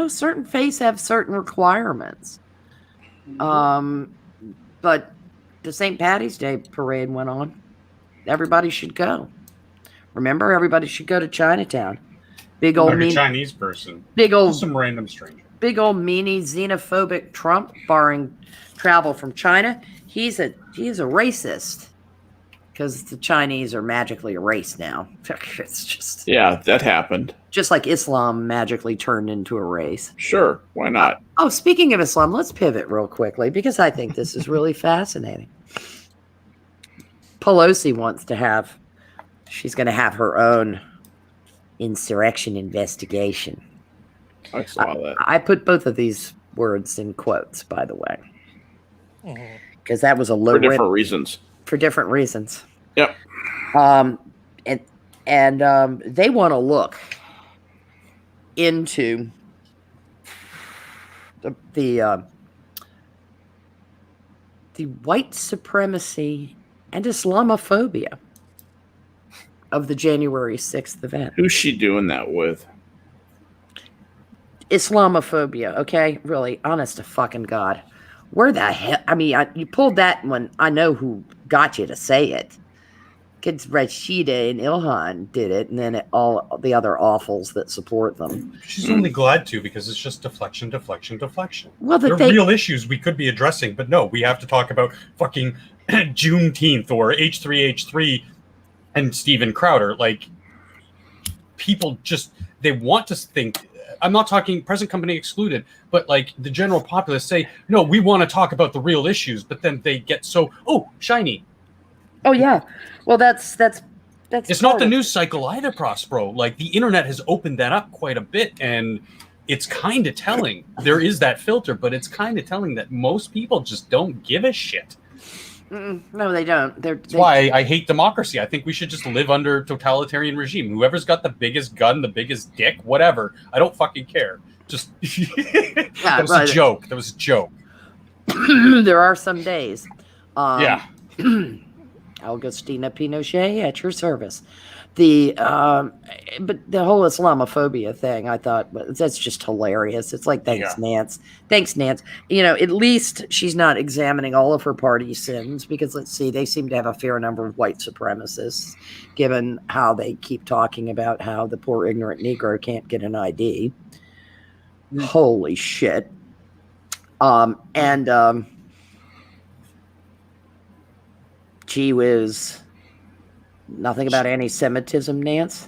Certain faiths have certain requirements. But the St. Patty's Day parade went on. Everybody should go. Remember, everybody should go to Chinatown. Big old like a Chinese person. Big old some random stranger. Big old meanie xenophobic Trump, barring travel from China. He's a racist because the Chinese are magically erased now. It's just that happened. Just like Islam magically turned into a race. Sure, why not? Speaking of Islam, let's pivot real quickly because I think this is really fascinating. Pelosi wants to have, she's going to have her own insurrection investigation. I saw that. I put both of these words in quotes, by the way, because that was a low for different reasons. For different reasons. Yep. And they want to look into the white supremacy and Islamophobia of the January 6th event. Who's she doing that with? Islamophobia, okay? Really, honest to fucking God. Where the hell? I mean, you pulled that when I know who got you to say it. Kids Rashida and Ilhan did it, and then all the other awfuls that support them. She's only glad to because it's just deflection. Well, there are real issues we could be addressing, but no, we have to talk about fucking Juneteenth or H3H3 and Steven Crowder. Like, people just, they want to think, I'm not talking present company excluded, but like the general populace say, no, we want to talk about the real issues, but then they get so, oh, shiny. Oh yeah. Well, that's It's not the news cycle either, Prospero. Like, the internet has opened that up quite a bit, and it's kind of telling. There is that filter, but it's kind of telling that most people just don't give a shit. No, they don't. That's why I hate democracy. I think we should just live under a totalitarian regime. Whoever's got the biggest gun, the biggest dick, whatever. I don't fucking care. Just that was a joke. That was a joke. There are some days. Yeah. Augustina Pinochet at your service. But the whole Islamophobia thing, I thought, that's just hilarious. It's like, thanks, Nance. Thanks, Nance. You know, at least she's not examining all of her party sins, because let's see, they seem to have a fair number of white supremacists, given how they keep talking about how the poor ignorant Negro can't get an ID. Holy shit. Gee whiz. Nothing about anti-Semitism, Nance?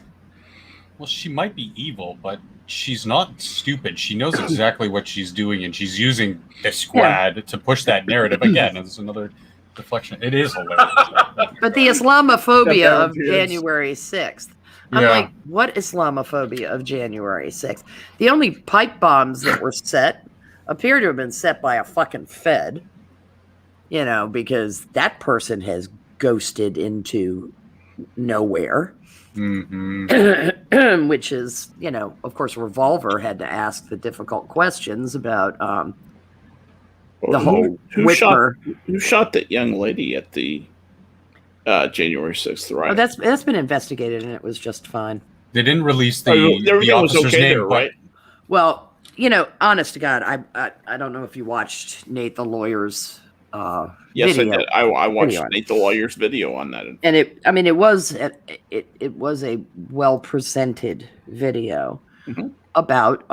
Well, she might be evil, but she's not stupid. She knows exactly what she's doing, and she's using the squad to push that narrative. Again, it's another deflection. It is hilarious. But the Islamophobia of January 6th. I'm like, what Islamophobia of January 6th? The only pipe bombs that were set appear to have been set by a fucking Fed, you know, because that person has ghosted into nowhere. Which is, you know, of course, Revolver had to ask the difficult questions about the whole Whitmer. Who shot that young lady at the January 6th riot? Oh, that's been investigated, and it was just fine. They didn't release the officer's name, right? Well, you know, honest to God, I don't know if you watched Nate the lawyer's yes, video. I did. I watched Nate the lawyer's video on that, and it was a well presented video about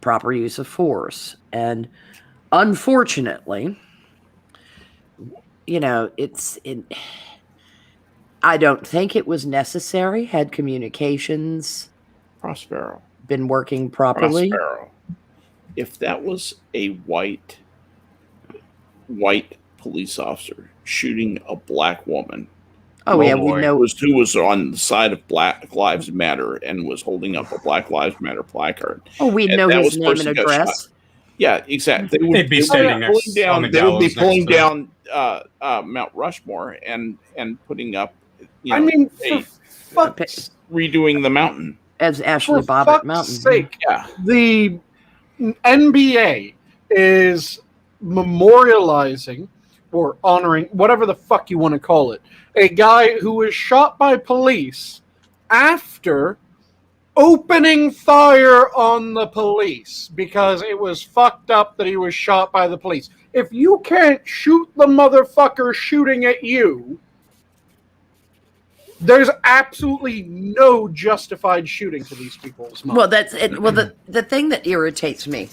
proper use of force, and unfortunately, you know, I don't think it was necessary had communications Prospero been working properly. Prospero. If that was a white police officer shooting a black woman, we know who was on the side of Black Lives Matter and was holding up a Black Lives Matter placard. Oh, we know his name and address. Yeah, exactly. They'd be standing next on the gallows. They would be pulling down Mount Rushmore and putting up. You know, I mean, for fuck's redoing the mountain as Ashley Bobbitt Mountain. Sake, the NBA is memorializing or honoring, whatever the fuck you want to call it, a guy who was shot by police after opening fire on the police because it was fucked up that he was shot by the police. If you can't shoot the motherfucker shooting at you, there's absolutely no justified shooting to these people. Well, that's it. Well, the thing that irritates me,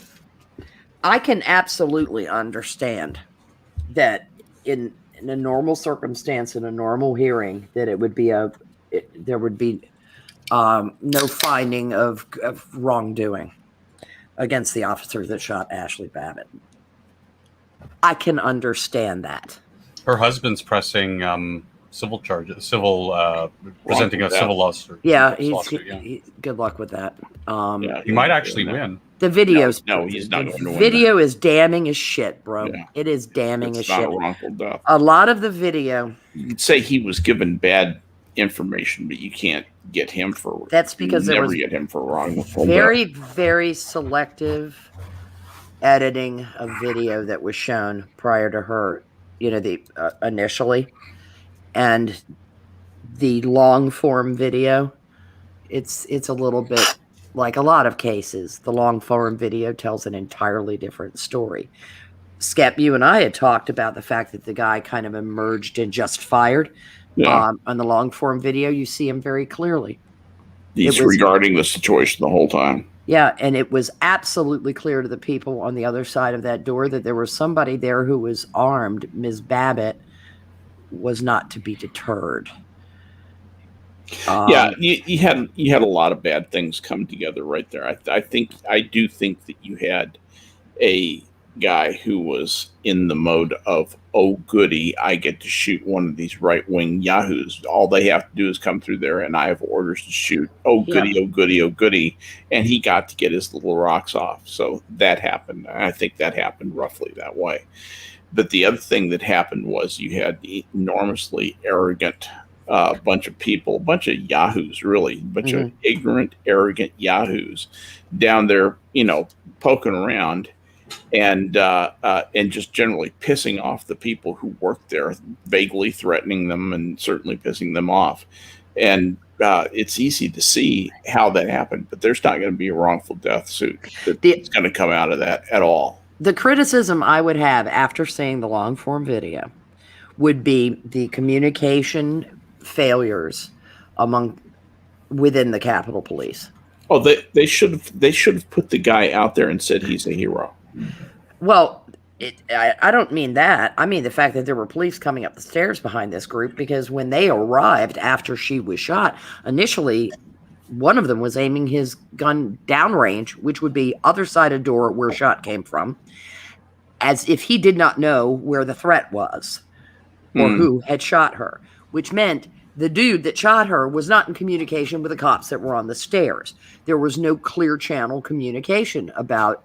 I can absolutely understand that in a normal circumstance, in a normal hearing, that it would be there would be no finding of wrongdoing against the officer that shot Ashley Babbitt. I can understand that. Her husband's pressing civil charges, presenting a civil lawsuit. Yeah, good luck with that. He might actually win. The video's no, he's not going to win. Video is damning as shit, bro. Yeah. It is damning as shit. It's not a wrongful death. A lot of the video. You could say he was given bad information, but you can't get him for. That's because there was get him for wrongful very, death. very selective editing of video that was shown prior to her. You know, the initially, and the long form video. It's a little bit. Like a lot of cases, the long-form video tells an entirely different story. Skep, you and I had talked about the fact that the guy kind of emerged and just fired. Yeah. On the long-form video, you see him very clearly. He's regarding the situation the whole time. Yeah, and it was absolutely clear to the people on the other side of that door that there was somebody there who was armed. Ms. Babbitt was not to be deterred. Yeah, you had a lot of bad things come together right there. I do think that you had a guy who was in the mode of, oh goody, I get to shoot one of these right wing yahoos. All they have to do is come through there, and I have orders to shoot. Oh goody, Yeah. oh goody, oh goody, and he got to get his little rocks off. So that happened. I think that happened roughly that way. But the other thing that happened was you had the enormously arrogant bunch of people, a bunch of yahoos, really, a bunch of ignorant, arrogant yahoos down there, poking around and just generally pissing off the people who work there, vaguely threatening them and certainly pissing them off. And it's easy to see how that happened, but there's not going to be a wrongful death suit that's going to come out of that at all. The criticism I would have after seeing the long form video would be the communication failures within the Capitol Police. Oh, they should have put the guy out there and said he's a hero. Well, I don't mean that. I mean the fact that there were police coming up the stairs behind this group, because when they arrived after she was shot, initially one of them was aiming his gun downrange, which would be other side of door where shot came from, as if he did not know where the threat was or who had shot her, which meant the dude that shot her was not in communication with the cops that were on the stairs. There was no clear channel communication about,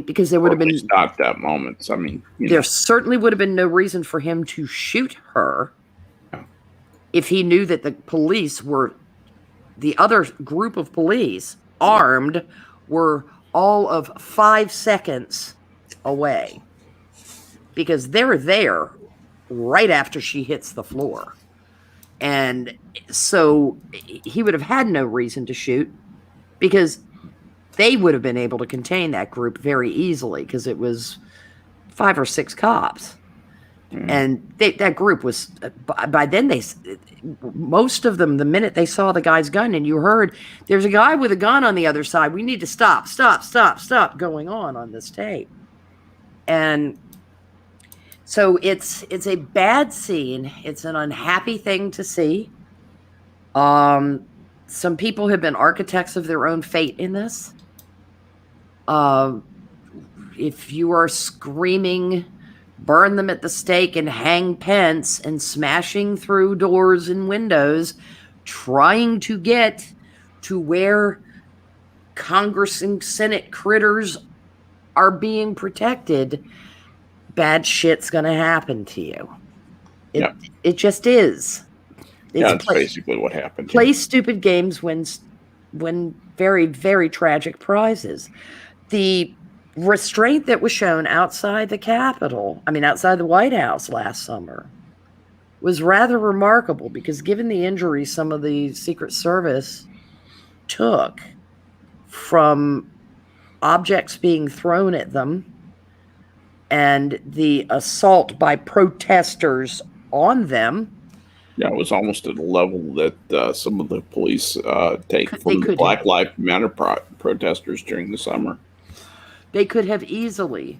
because there would have been not that moment. So, I mean, there certainly would have been no reason for him to shoot her if he knew that the police were, the other group of police armed were all of 5 seconds away, because they're there right after she hits the floor. And so he would have had no reason to shoot, because they would have been able to contain that group very easily, because it was 5 or 6 cops. And that group was, by then, most of them, the minute they saw the guy's gun, and you heard, there's a guy with a gun on the other side, we need to stop going on this tape. And so it's a bad scene. It's an unhappy thing to see. Some people have been architects of their own fate in this. If you are screaming, burn them at the stake and hang Pence, and smashing through doors and windows, trying to get to where Congress and Senate critters are being protected, bad shit's going to happen to you. It just is. That's basically what happened. Play stupid games, win very, very tragic prizes. The restraint that was shown outside the Capitol, outside the White House last summer, was rather remarkable, because given the injuries some of the Secret Service took from objects being thrown at them and the assault by protesters on them. Yeah, it was almost at a level that some of the police take from the Black Lives Matter protesters during the summer. They could have easily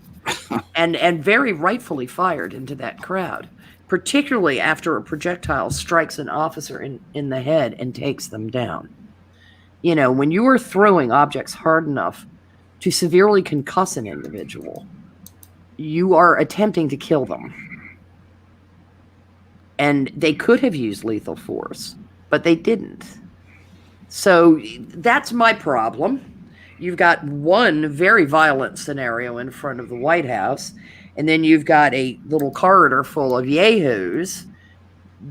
and very rightfully fired into that crowd, particularly after a projectile strikes an officer in the head and takes them down. When you are throwing objects hard enough to severely concuss an individual, you are attempting to kill them. And they could have used lethal force, but they didn't. So that's my problem. You've got one very violent scenario in front of the White House, and then you've got a little corridor full of yahoos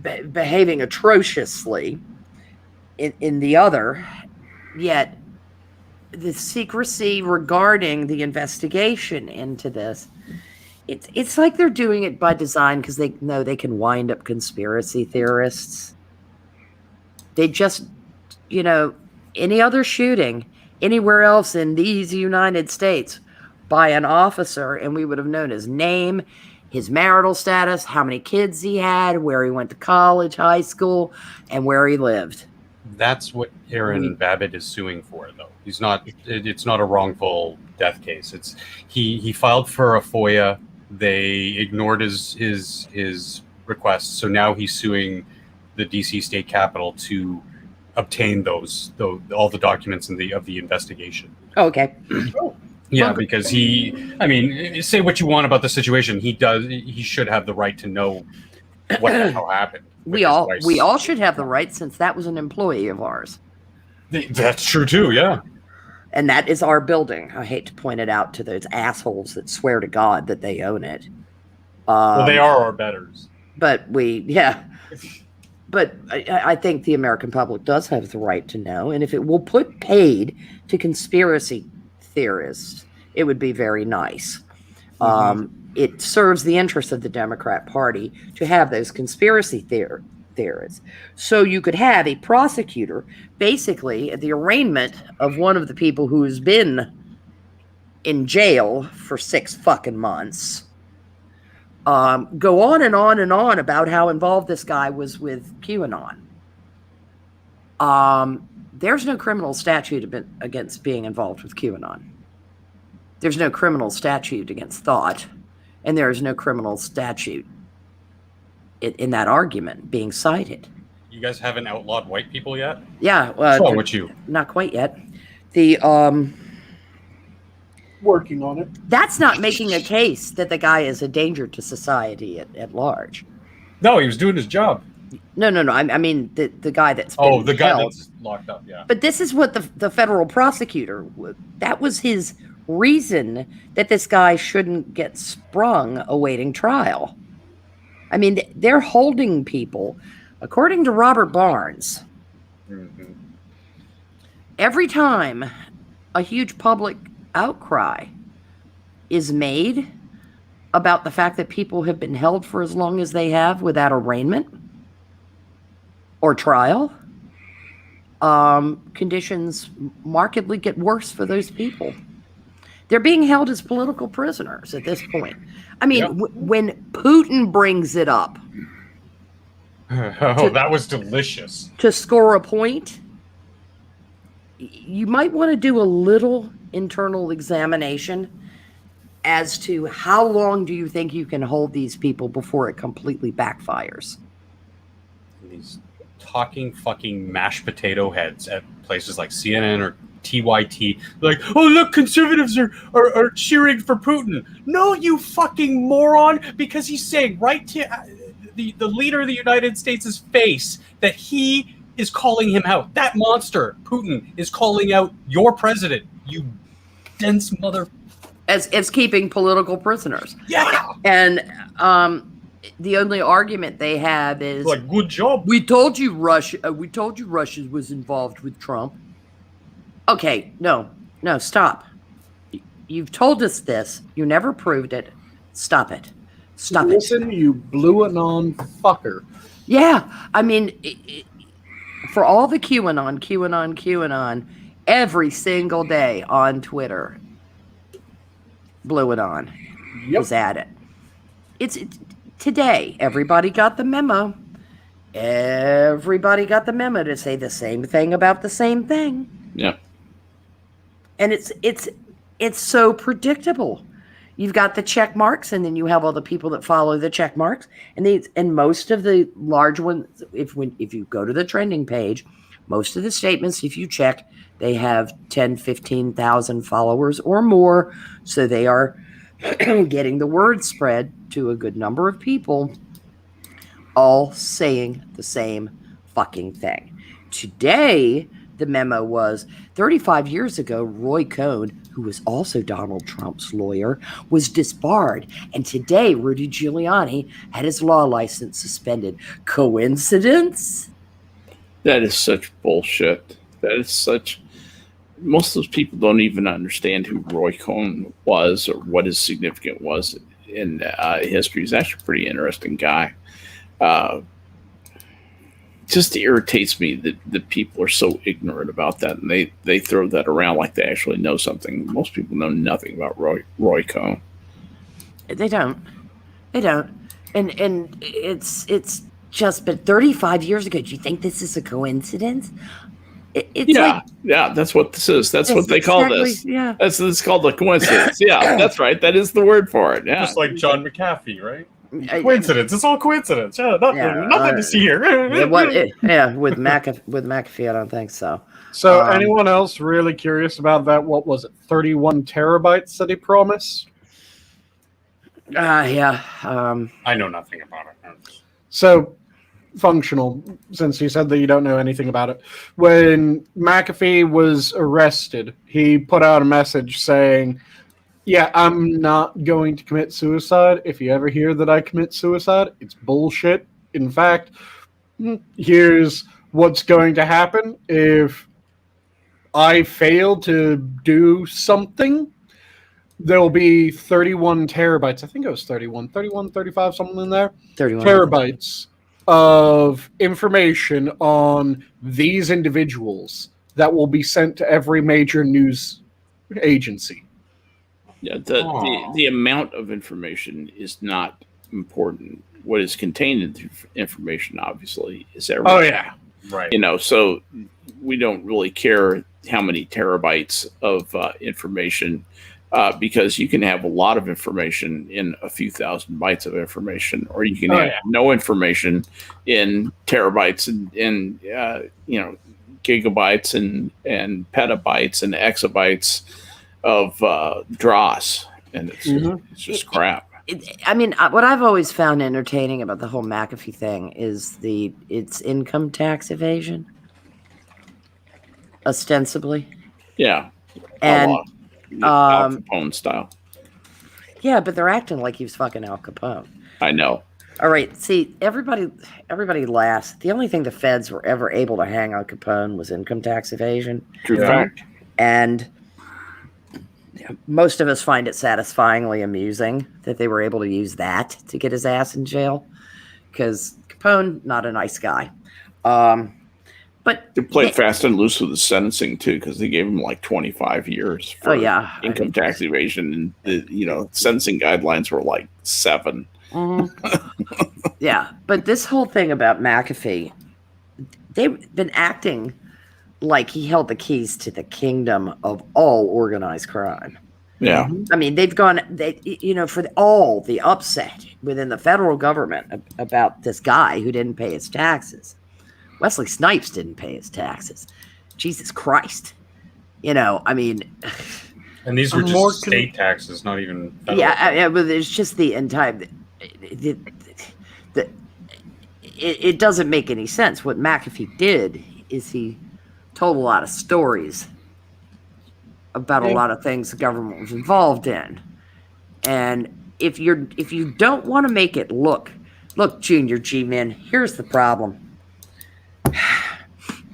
behaving atrociously in the other. Yet the secrecy regarding the investigation into this, it's like they're doing it by design, because they know they can wind up conspiracy theorists. They just, any other shooting anywhere else in these United States by an officer, and we would have known his name, his marital status, how many kids he had, where he went to college, high school, and where he lived. That's what Aaron Babbitt is suing for, though. It's not a wrongful death case. It's he filed for a FOIA. They ignored his request, so now he's suing the DC state capitol to obtain all the documents of the investigation. Okay. Yeah, Well, because say what you want about the situation, he should have the right to know what the hell happened. with We his all wife's- should have the right, since that was an employee of ours. That's true too, yeah. And that is our building. I hate to point it out to those assholes that swear to God that they own it. Well, they are our betters. But But I think the American public does have the right to know. And if it will put paid to conspiracy theorists, it would be very nice. It serves the interests of the Democrat Party to have those conspiracy theorists. So you could have a prosecutor, basically, at the arraignment of one of the people who has been in jail for 6 fucking months, go on and on and on about how involved this guy was with QAnon. There's no criminal statute against being involved with QAnon. There's no criminal statute against thought, and there is no criminal statute in that argument being cited. You guys haven't outlawed white people yet? Yeah, What's wrong with you? not quite yet. The Working on it. that's not making a case that the guy is a danger to society at large. No, he was doing his job. No. I mean the guy that's been Oh, the guy held. that's locked up, yeah. But this is what the federal prosecutor, that was his reason that this guy shouldn't get sprung awaiting trial. I mean, they're holding people, according to Robert Barnes, every time a huge public outcry is made about the fact that people have been held for as long as they have without arraignment or trial, conditions markedly get worse for those people. They're being held as political prisoners at this point. I mean, when Putin brings it up That was delicious. to score a point, you might want to do a little internal examination as to how long do you think you can hold these people before it completely backfires. These talking fucking mashed potato heads at places like CNN or TYT, like, oh look, conservatives are cheering for Putin. No, you fucking moron, because he's saying right to the leader of the United States' face that he is calling him out. That monster, Putin, is calling out your president, you dense mother. As keeping political prisoners. Yeah. And the only argument they have is, Like, good job. we told you Russia was involved with Trump. Okay, no, stop. You've told us this. You never proved it. Stop it. Stop it. Listen, you blew it on fucker. Yeah, I mean, for all the QAnon, every single day on Twitter, blew it on. Yep. Was at it. It's today. Everybody got the memo. Everybody got the memo to say the same thing about the same thing. Yeah. And it's so predictable. You've got the check marks, and then you have all the people that follow the check marks, and most of the large ones. If you go to the trending page, most of the statements, if you check, they have 10, 15,000 followers or more, so they are getting the word spread to a good number of people, all saying the same fucking thing. Today, the memo was 35 years ago, Roy Cohn, who was also Donald Trump's lawyer, was disbarred. And today, Rudy Giuliani had his law license suspended. Coincidence? That is such bullshit. That is such. Most of those people don't even understand who Roy Cohn was or what his significance was in history. He's actually a pretty interesting guy. Just irritates me that people are so ignorant about that, and they throw that around like they actually know something. Most people know nothing about Roy Cohn. They don't. And it's just been 35 years ago. Do you think this is a coincidence? Yeah, that's what this is. That's what they call this. Yeah. It's called a coincidence. Yeah, that's right. That is the word for it. Yeah. Just like John McAfee, right? Coincidence. It's all coincidence. Nothing to see here. With McAfee, I don't think so. So, anyone else really curious about that? What was it? 31 terabytes that he promised? Yeah. I know nothing about it. So, functional, since you said that you don't know anything about it. When McAfee was arrested, he put out a message saying, yeah, I'm not going to commit suicide. If you ever hear that I commit suicide, it's bullshit. In fact, here's what's going to happen if I fail to do something. There'll be 31 terabytes. I think it was 31, 35, something in there. 31 terabytes of information on these individuals that will be sent to every major news agency. Yeah, the amount of information is not important. What is contained in the information, obviously, is everything. Oh, yeah. Right. So we don't really care how many terabytes of information, because you can have a lot of information in a few thousand bytes of information, or you can have no information in terabytes and gigabytes and petabytes and exabytes of dross, and it's just crap. What I've always found entertaining about the whole McAfee thing is it's income tax evasion, ostensibly. Yeah, and Al Capone style. Yeah, but they're acting like he was fucking Al Capone. I know. All right, see, everybody laughs. The only thing the feds were ever able to hang on Capone was income tax evasion. True fact. And most of us find it satisfyingly amusing that they were able to use that to get his ass in jail, because Capone, not a nice guy. But they played fast and loose with the sentencing too, because they gave him like 25 years for income tax evasion, and the sentencing guidelines were like 7. Yeah, but this whole thing about McAfee, they've been acting like he held the keys to the kingdom of all organized crime. Yeah. I mean, they've gone, for all the upset within the federal government about this guy who didn't pay his taxes. Wesley Snipes didn't pay his taxes. Jesus Christ. And these were just state taxes, not even federal. Yeah, but it's just the entire... It doesn't make any sense. What McAfee did is he told a lot of stories about a lot of things the government was involved in. And if you don't want to make it look, Junior G-Men, here's the problem.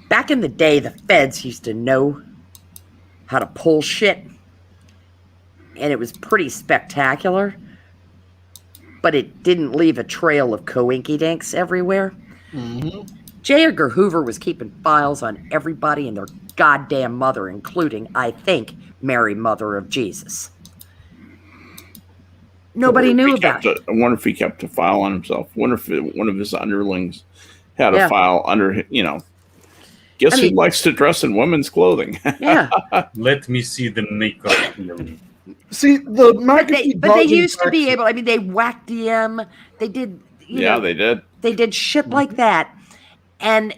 Back in the day, the feds used to know how to pull shit, and it was pretty spectacular, but it didn't leave a trail of coinky-dinks everywhere. J. Edgar Hoover was keeping files on everybody and their goddamn mother, including, I think, Mary, Mother of Jesus. Nobody knew about it. I wonder if he kept a file on himself. I wonder if one of his underlings had a file under, Guess who likes to dress in women's clothing? Yeah. Let me see the makeup. See, the McAfee but they used to be able, they whacked DM. They did, they did. They did shit like that. And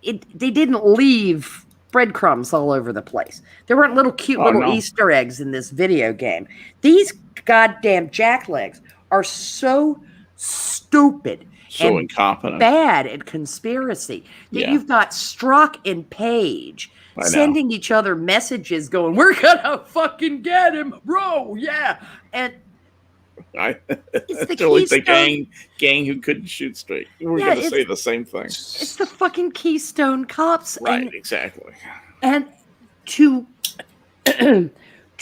they didn't leave breadcrumbs all over the place. There weren't cute Easter eggs in this video game. These goddamn jacklegs are so stupid. So and incompetent. Bad at conspiracy. That you've got Strzok and Page sending each other messages going, we're gonna fucking get him, bro, yeah. And it's the Keystone. Gang who couldn't shoot straight. We're going to say the same thing. It's the fucking Keystone Cops. Right, exactly. And to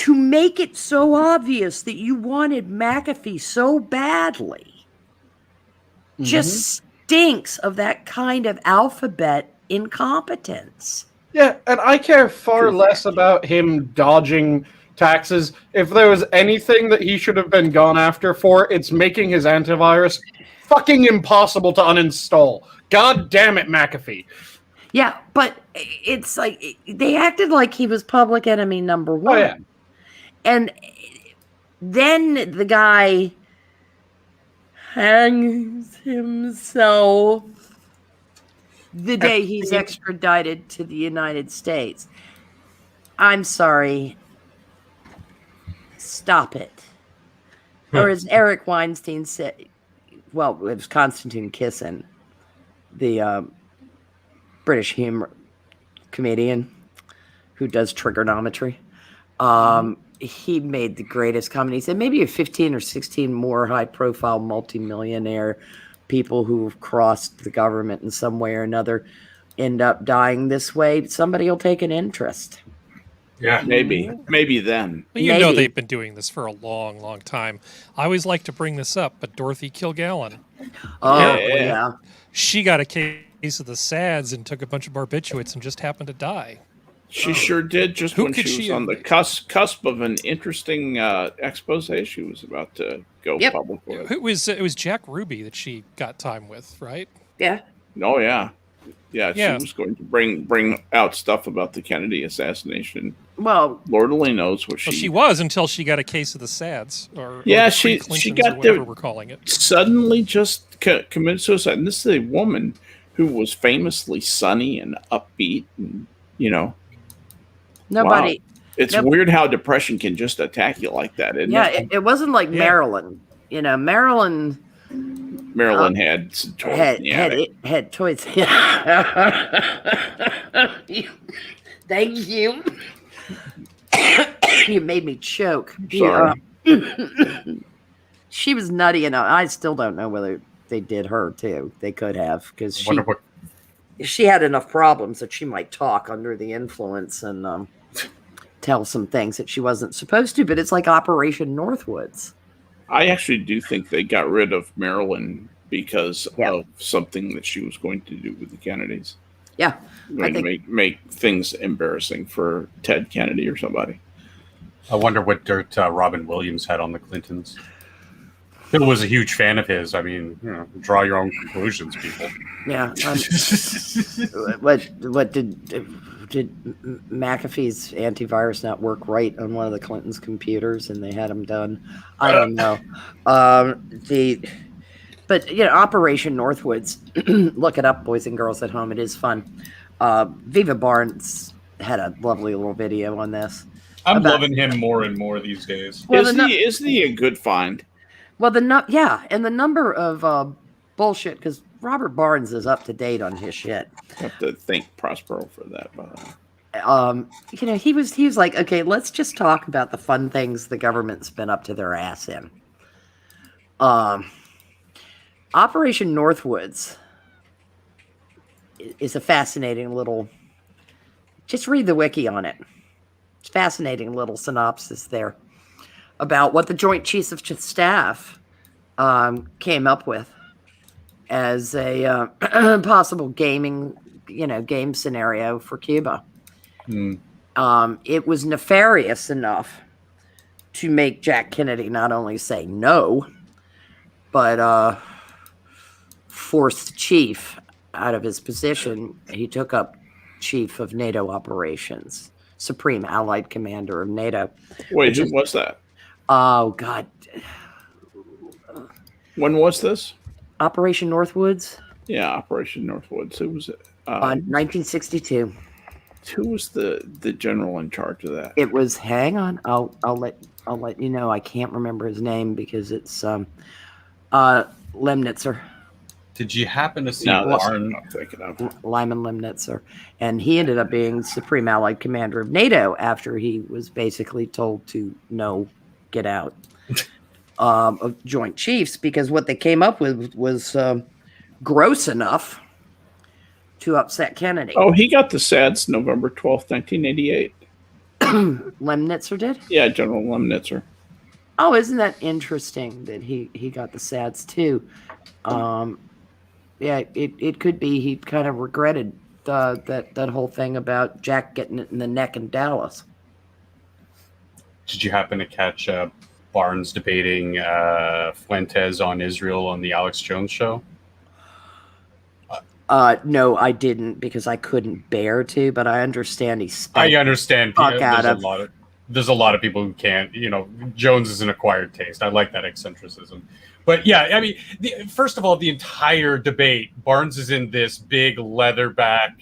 make it so obvious that you wanted McAfee so badly just stinks of that kind of alphabet incompetence. Yeah, and I care far less about him dodging taxes. If there was anything that he should have been gone after for, it's making his antivirus fucking impossible to uninstall. God damn it, McAfee. Yeah, but it's like they acted like he was public enemy number 1. Oh, yeah. And then the guy, hangs himself the day he's extradited to the United States. I'm sorry. Stop it. Or as Eric Weinstein said, well, it was Konstantin Kisin, the British humor comedian who does trigonometry. He made the greatest comment. He said maybe 15 or 16 more high-profile multimillionaire people who've crossed the government in some way or another end up dying this way. Somebody will take an interest. Yeah. Maybe then. Well, you know Maybe. they've been doing this for a long, long time. I always like to bring this up, but Dorothy Kilgallen, Oh, Yeah. yeah. she got a case of the SADS and took a bunch of barbiturates and just happened to die. She sure did. Just Who when could she was she on the cusp of an interesting expose, she was about to go Yep. public with. It was Jack Ruby that she got time with, right? Yeah. Oh yeah. Yeah, Yeah. she was going to bring out stuff about the Kennedy assassination. Well, Lord only knows what Well, she was until she got a case of the SADS, or Yeah, the she pre-Clintons, got or whatever the- we're calling it. suddenly just committed suicide. And this is a woman who was famously sunny and upbeat, and nobody. it's Yep. weird how depression can just attack you like that, isn't Yeah, it? it wasn't like Yeah. Maryland. Maryland Marilyn had some toys in the attic. had toys. Thank you. You made me choke. Sorry. She was nutty enough. I still don't know whether they did her too. They could have, because Wonder what she had enough problems that she might talk under the influence and tell some things that she wasn't supposed to. But it's like Operation Northwoods. I actually do think they got rid of Marilyn because Yeah. of something that she was going to do with the Kennedys. Yeah, Going to make things embarrassing for Ted Kennedy or somebody. I wonder what dirt Robin Williams had on the Clintons. Bill was a huge fan of his. I mean, draw your own conclusions, people. yeah. What did McAfee's antivirus not work right on one of the Clintons' computers, and they had him done? I don't know. But Operation Northwoods. Look it up, boys and girls at home. It is fun. Viva Barnes had a lovely little video on this. I'm loving him more and more these days. Well, Isn't he a good find? Well, and the number of bullshit, because Robert Barnes is up to date on his shit. I have to thank Prospero for that. By the way. He was like, okay, let's just talk about the fun things the government's been up to their ass in. Operation Northwoods is a fascinating little. Just read the wiki on it. It's a fascinating little synopsis there about what the Joint Chiefs of Staff came up with as a possible game scenario for Cuba. It was nefarious enough to make Jack Kennedy not only say no, but force the chief out of his position. He took up chief of NATO operations, Supreme Allied Commander of NATO. Wait, who was that? Oh, God. When was this? Operation Northwoods? Yeah, Operation Northwoods. Who was it? 1962. Who was the general in charge of that? It was. Hang on. I'll let you know. I can't remember his name because it's Lemnitzer. Did you happen to see No, that's Barn? not what I'm thinking of. Lyman Lemnitzer. And he ended up being Supreme Allied Commander of NATO after he was basically told to get out of Joint Chiefs, because what they came up with was gross enough to upset Kennedy. Oh, he got the SADS November 12th, 1988. Lemnitzer did? Yeah, General Lemnitzer. Oh, isn't that interesting that he got the SADS too? Yeah, it could be he kind of regretted that whole thing about Jack getting it in the neck in Dallas. Did you happen to catch Barnes debating Fuentes on Israel on the Alex Jones show? No, I didn't, because I couldn't bear to, but I understand he I understand. fuck out There's of a lot of there's a lot of people who can't. Jones is an acquired taste. I like that eccentricism. But yeah, I mean, first of all, the entire debate, Barnes is in this big leatherback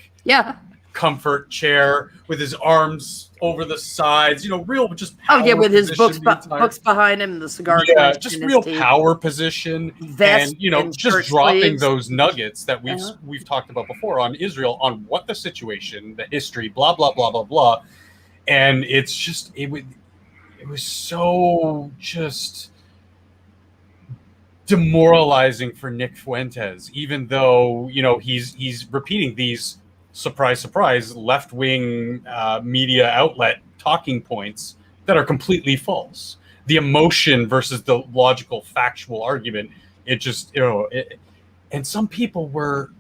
comfort chair with his arms over the sides, real just power with his books behind him, the cigar. Yeah, just real power position, vest and just dropping sleeves. Those nuggets that we've talked about before on Israel, on what the situation, the history, blah blah blah blah blah, and it's just it was so just demoralizing for Nick Fuentes, even though he's repeating these surprise left-wing media outlet talking points that are completely false. The emotion versus the logical factual argument, it just and some people were,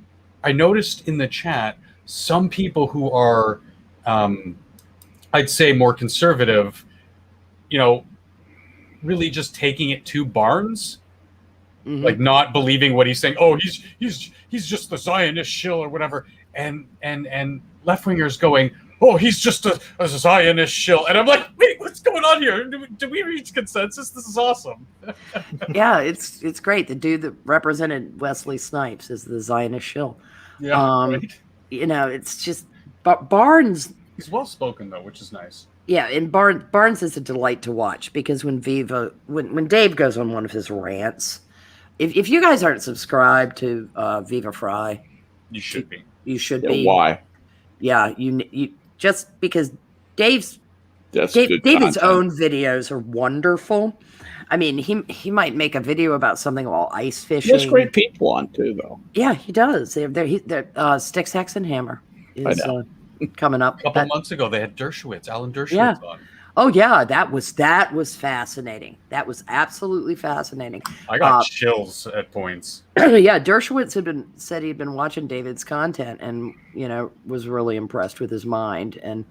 I noticed in the chat, some people who are I'd say more conservative, really just taking it to Barnes. Mm-hmm. Like not believing what he's saying. Oh, he's just the Zionist shill or whatever. And left wingers going, oh, he's just a Zionist shill. And I'm like, wait, what's going on here? Did we reach consensus? This is awesome. Yeah, it's great. The dude that represented Wesley Snipes is the Zionist shill. Yeah, right. It's just Barnes. He's well spoken though, which is nice. Yeah, and Barnes is a delight to watch because when Dave goes on one of his rants. If you guys aren't subscribed to Viva Fry, you should be. You should be. Why? Yeah, you just because David's content. own videos are wonderful. I mean, he might make a video about something about ice fishing. He has great people on too, though. Yeah, he does. They're Sticks, Hex, and Hammer is coming up. A couple months ago, they had Alan Dershowitz on. Oh yeah, that was fascinating. That was absolutely fascinating. I got chills at points. Yeah, Dershowitz said he'd been watching David's content and was really impressed with his mind, and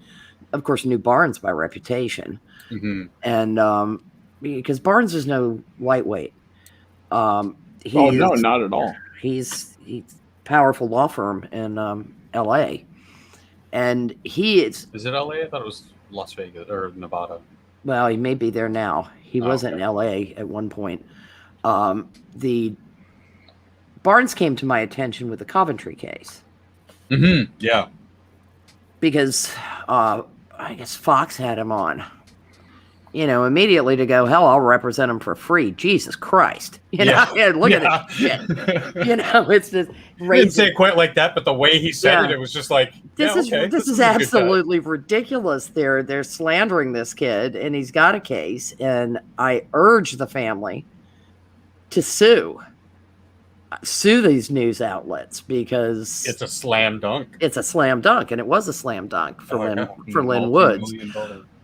of course knew Barnes by reputation. Mm-hmm. And because Barnes is no lightweight. No, not at all. He's powerful law firm in L.A. and he is. Is it L.A.? I thought it was Las Vegas or Nevada. Well, he may be there now. He wasn't in LA at one point. The Barnes came to my attention with the Coventry case. Mm-hmm. Yeah. Because I guess Fox had him on. Immediately to go, hell, I'll represent him for free. Jesus Christ. Look at this shit. It's just he didn't say it quite like that, but the way he said it was just like, this is absolutely ridiculous. They're slandering this kid, and he's got a case, and I urge the family to sue these news outlets because it's a slam dunk. It's a slam dunk, and it was a slam dunk for Lynn Woods.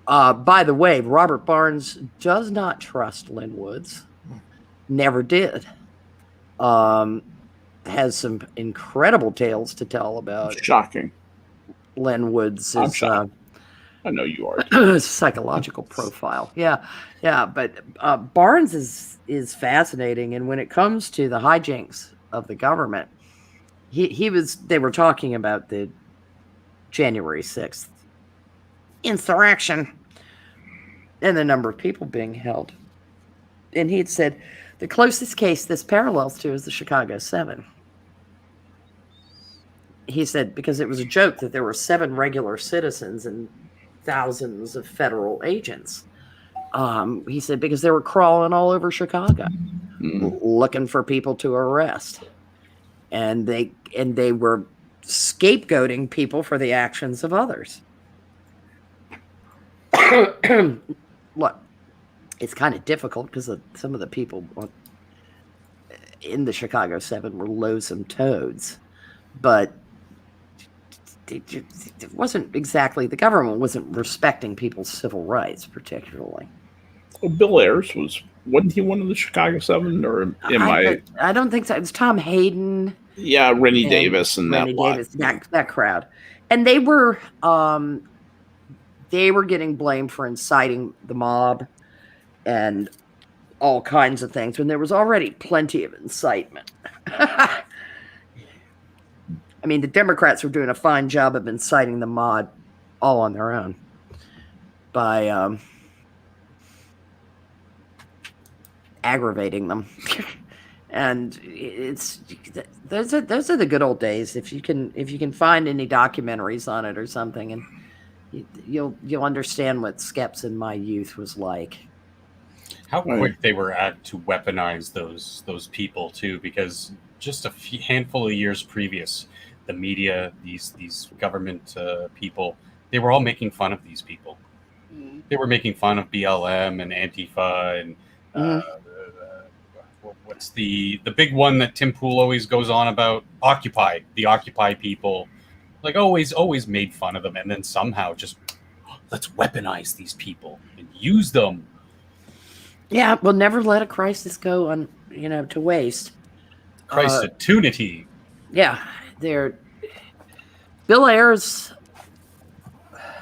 By the way, Robert Barnes does not trust Lynn Woods. Never did. Has some incredible tales to tell about. Shocking. Lynn Woods' I'm shocked. I know you are. Psychological profile. Yeah. But Barnes is fascinating, and when it comes to the hijinks of the government, they were talking about the January 6th insurrection and the number of people being held. And he had said, the closest case this parallels to is the Chicago 7. He said, because it was a joke that there were 7 regular citizens and thousands of federal agents. He said, because they were crawling all over Chicago, looking for people to arrest. And they were scapegoating people for the actions of others. Look, it's kind of difficult because some of the people in the Chicago 7 were loathsome toads, but it wasn't exactly, the government wasn't respecting people's civil rights particularly. Well, Bill Ayers wasn't he one of the Chicago 7, or I don't think so. It was Tom Hayden. Yeah, Rennie Davis and Rennie Davis, that crowd, and they were getting blamed for inciting the mob and all kinds of things when there was already plenty of incitement. I mean, the Democrats were doing a fine job of inciting the mob all on their own. by aggravating them. And it's those are the good old days. If you can find any documentaries on it or something, and you'll understand what Skeps in my youth was like. How quick they were to weaponize those people too, because just a handful of years previous, the media, these government people, they were all making fun of these people. They were making fun of BLM and Antifa and what's the big one that Tim Pool always goes on about? Occupy, the Occupy people. Like always made fun of them, and then somehow just let's weaponize these people and use them. Yeah, we'll never let a crisis go on, to waste. Crisis-tunity. Yeah, Bill Ayers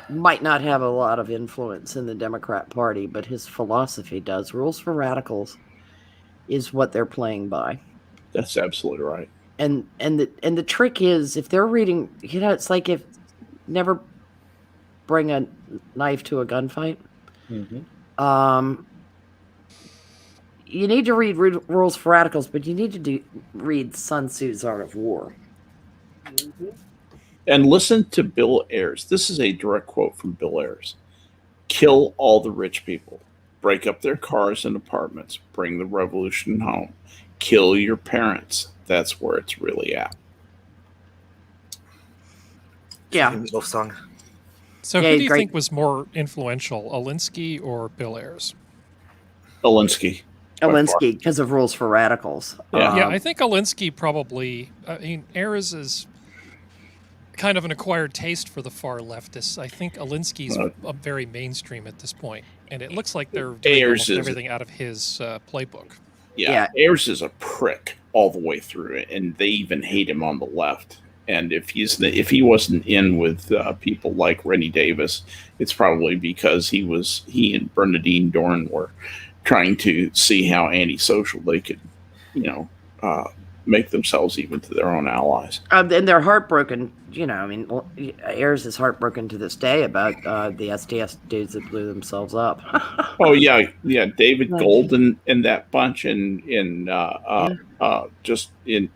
might not have a lot of influence in the Democrat Party, but his philosophy does. Rules for radicals is what they're playing by. That's absolutely right. And the trick is, if they're reading, it's like if never bring a knife to a gunfight. You need to read Rules for Radicals, but you need to read Sun Tzu's Art of War. And listen to Bill Ayers. This is a direct quote from Bill Ayers. Kill all the rich people. Break up their cars and apartments. Bring the revolution home. Kill your parents. That's where it's really at. Yeah. Love song. So who do you think was more influential, Alinsky or Bill Ayers? Alinsky, because of Rules for Radicals. Yeah, I think Alinsky probably. I mean, Ayers is kind of an acquired taste for the far leftists. I think Alinsky's a very mainstream at this point, and it looks like they're doing almost everything out of his playbook. Yeah, Ayers is a prick all the way through it, and they even hate him on the left. And if he wasn't in with people like Rennie Davis, it's probably because he and Bernadine Dorn were trying to see how antisocial they could, make themselves even to their own allies. And they're heartbroken. Ayers is heartbroken to this day about the SDS dudes that blew themselves up. Oh yeah, David Golden and that bunch just in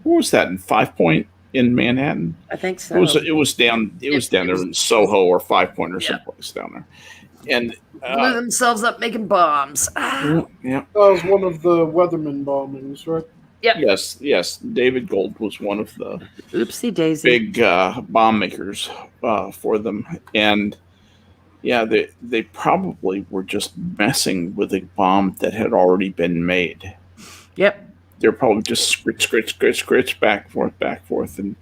what was that in 5 Point in Manhattan? I think so. It was down there in Soho or 5 Point or someplace down there, and blew themselves up making bombs. Yeah, that was one of the Weatherman bombings, right? Yep. Yes. David Gold was one of the oopsie daisy big bomb makers for them, and they probably were just messing with a bomb that had already been made. Yep. They're probably just scritch, back forth, and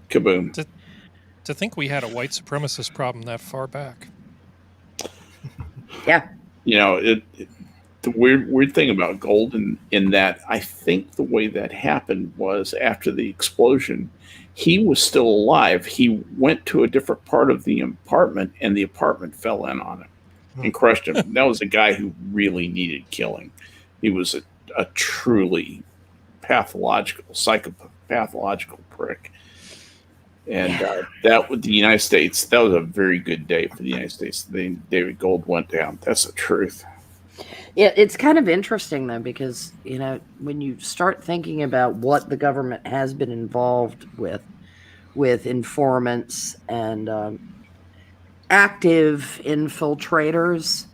kaboom. To think we had a white supremacist problem that far back. Yeah. The weird thing about Golden in that I think the way that happened was after the explosion, he was still alive. He went to a different part of the apartment, and the apartment fell in on him and crushed him. That was a guy who really needed killing. He was a truly pathological prick. And that with the United States, that was a very good day for the United States. David Gold went down. That's the truth. Yeah, it's kind of interesting though, because when you start thinking about what the government has been involved with informants and active infiltrators,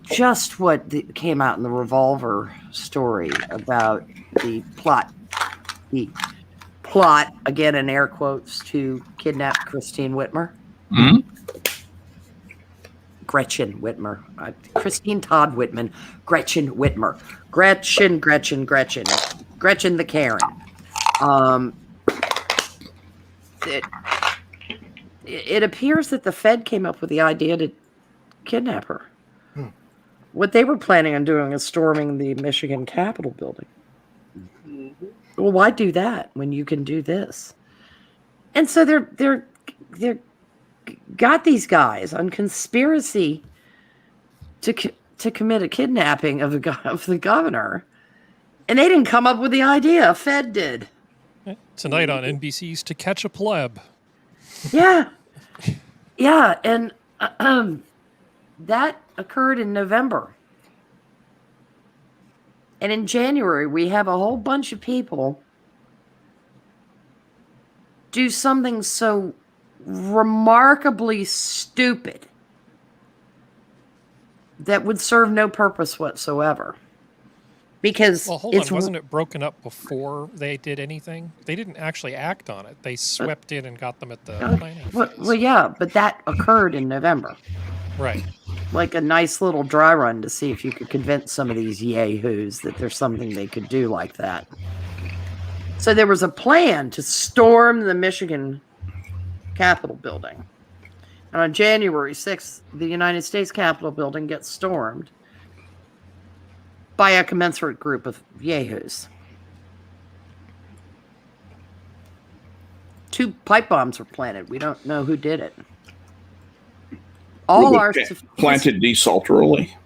just what came out in the Revolver story about the plot again in air quotes to kidnap Christine Whitmer. Mm-hmm. Gretchen Whitmer. Christine Todd Whitman. Gretchen Whitmer. Gretchen the Karen. It appears that the Fed came up with the idea to kidnap her. What they were planning on doing is storming the Michigan Capitol building. Well, why do that when you can do this? And so they're got these guys on conspiracy to commit a kidnapping of the governor, and they didn't come up with the idea. Fed did. Tonight on NBC's To Catch a Pleb. Yeah, and that occurred in November. And in January, we have a whole bunch of people do something so remarkably stupid that would serve no purpose whatsoever. Because Well, hold on. Wasn't it broken up before they did anything? They didn't actually act on it. They swept in and got them at the planning phase. Well, yeah, but that occurred in November. Right. Like a nice little dry run to see if you could convince some of these yahoos that there's something they could do like that. So there was a plan to storm the Michigan Capitol building. And on January 6th, the United States Capitol building gets stormed by a commensurate group of yahoos. 2 pipe bombs were planted. We don't know who did it. All our planted desultorily.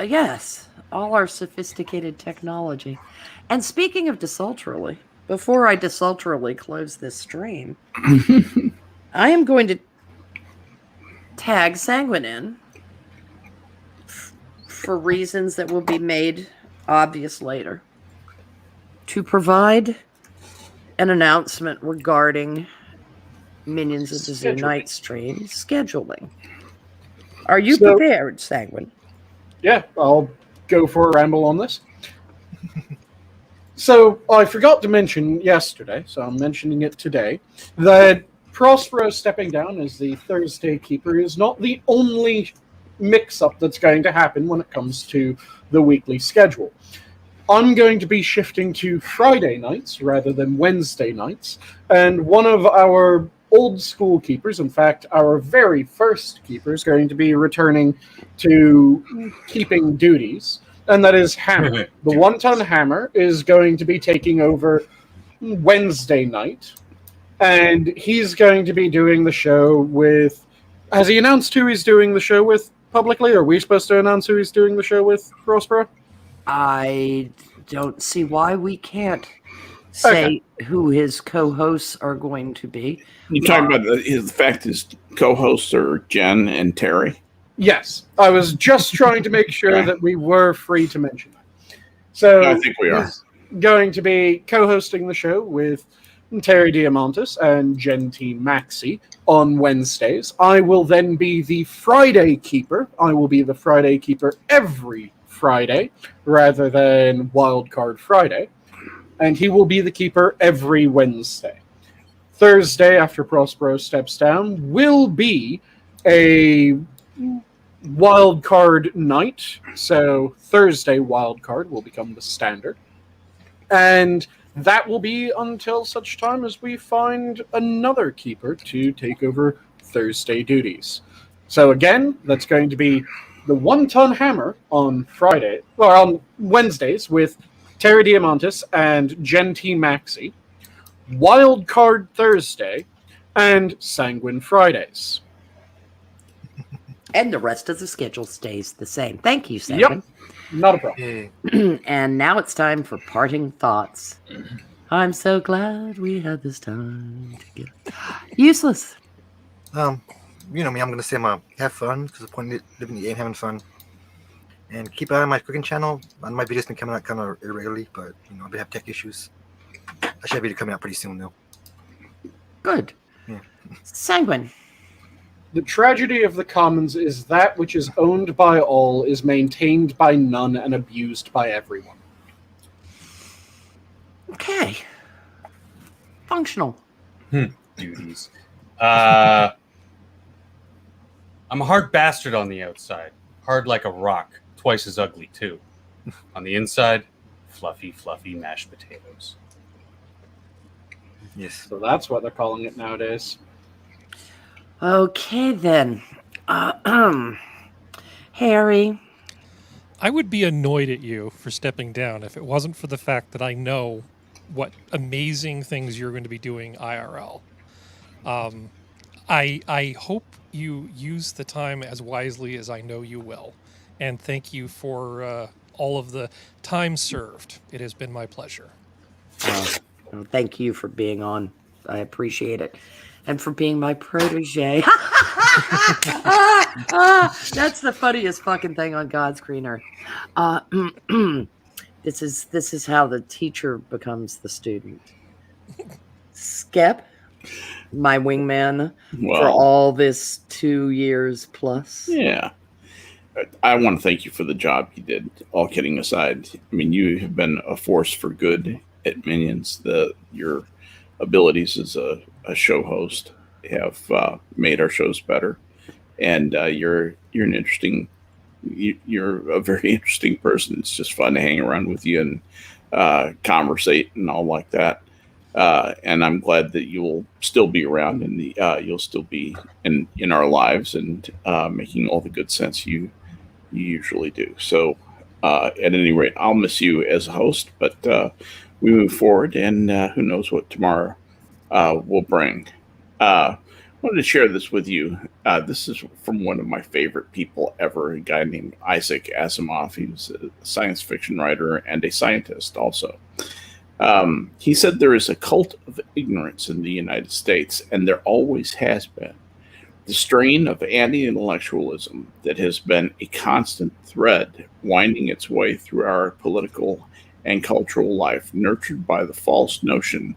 Yes, all our sophisticated technology. And speaking of desultorily, before I desultorily close this stream, I am going to tag Sanguine in for reasons that will be made obvious later, to provide an announcement regarding Minions of the Zoo Night Stream scheduling. Are you prepared, Sanguine? Yeah, I'll go for a ramble on this. So I forgot to mention yesterday, so I'm mentioning it today, that Prospero stepping down as the Thursday Keeper is not the only mix-up that's going to happen when it comes to the weekly schedule. I'm going to be shifting to Friday nights rather than Wednesday nights, and one of our old school keepers, in fact, our very first keeper, is going to be returning to keeping duties, and that is Hammer. The one-ton Hammer is going to be taking over Wednesday night, and he's going to be doing the show with... Has he announced who he's doing the show with publicly? Are we supposed to announce who he's doing the show with, Prospero? I don't see why we can't say who his co-hosts are going to be. You talking about the fact his co-hosts are Jen and Terry? Yes. I was just trying to make sure that we were free to mention that. So I think we are. He's going to be co-hosting the show with Terry Diamantis and Jen T. Maxey on Wednesdays. I will then be the Friday Keeper. I will be the Friday Keeper every Friday rather than Wildcard Friday. And he will be the Keeper every Wednesday. Thursday, after Prospero steps down, will be a Wildcard night. So Thursday Wildcard will become the standard. And that will be until such time as we find another keeper to take over Thursday duties. So again, that's going to be the one-ton Hammer on Friday, or on Wednesdays with Terry Diamantis and Jen T. Maxey, Wild Card Thursday, and Sanguine Fridays. And the rest of the schedule stays the same. Thank you, Sanguine. Yep, not a problem. And now it's time for parting thoughts. I'm so glad we had this time together. Useless. You know me, I'm going to say I'm going to have fun, because the point of living the game, having fun. And keep an eye on my cooking channel. My videos been coming out kind of irregularly, but, I've been having tech issues. I should have a video coming out pretty soon, though. Good. Yeah. Sanguine. The tragedy of the commons is that which is owned by all is maintained by none and abused by everyone. Okay. Functional. Duties. I'm a hard bastard on the outside. Hard like a rock. Twice as ugly, too. On the inside, fluffy, fluffy mashed potatoes. Yes. So that's what they're calling it nowadays. Okay, then. Harry. I would be annoyed at you for stepping down if it wasn't for the fact that I know what amazing things you're going to be doing IRL. I hope you use the time as wisely as I know you will. And thank you for all of the time served. It has been my pleasure. Well, thank you for being on. I appreciate it. and for being my protege. That's the funniest fucking thing on God's green earth. This is how the teacher becomes the student. Skep, my wingman for all this 2 years plus. Yeah. I want to thank you for the job you did, all kidding aside. I mean, you have been a force for good at Minions. Your abilities as a show host have made our shows better. And you're an interesting, you're a very interesting person. It's just fun to hang around with you and conversate and all like that. And I'm glad that you'll still be around and you'll still be in our lives and making all the good sense you usually do. So at any rate, I'll miss you as a host, but we move forward and who knows what tomorrow will bring. I wanted to share this with you. This is from one of my favorite people ever, a guy named Isaac Asimov. He was a science fiction writer and a scientist also. He said there is a cult of ignorance in the United States, and there always has been. The strain of anti-intellectualism that has been a constant thread winding its way through our political and cultural life, nurtured by the false notion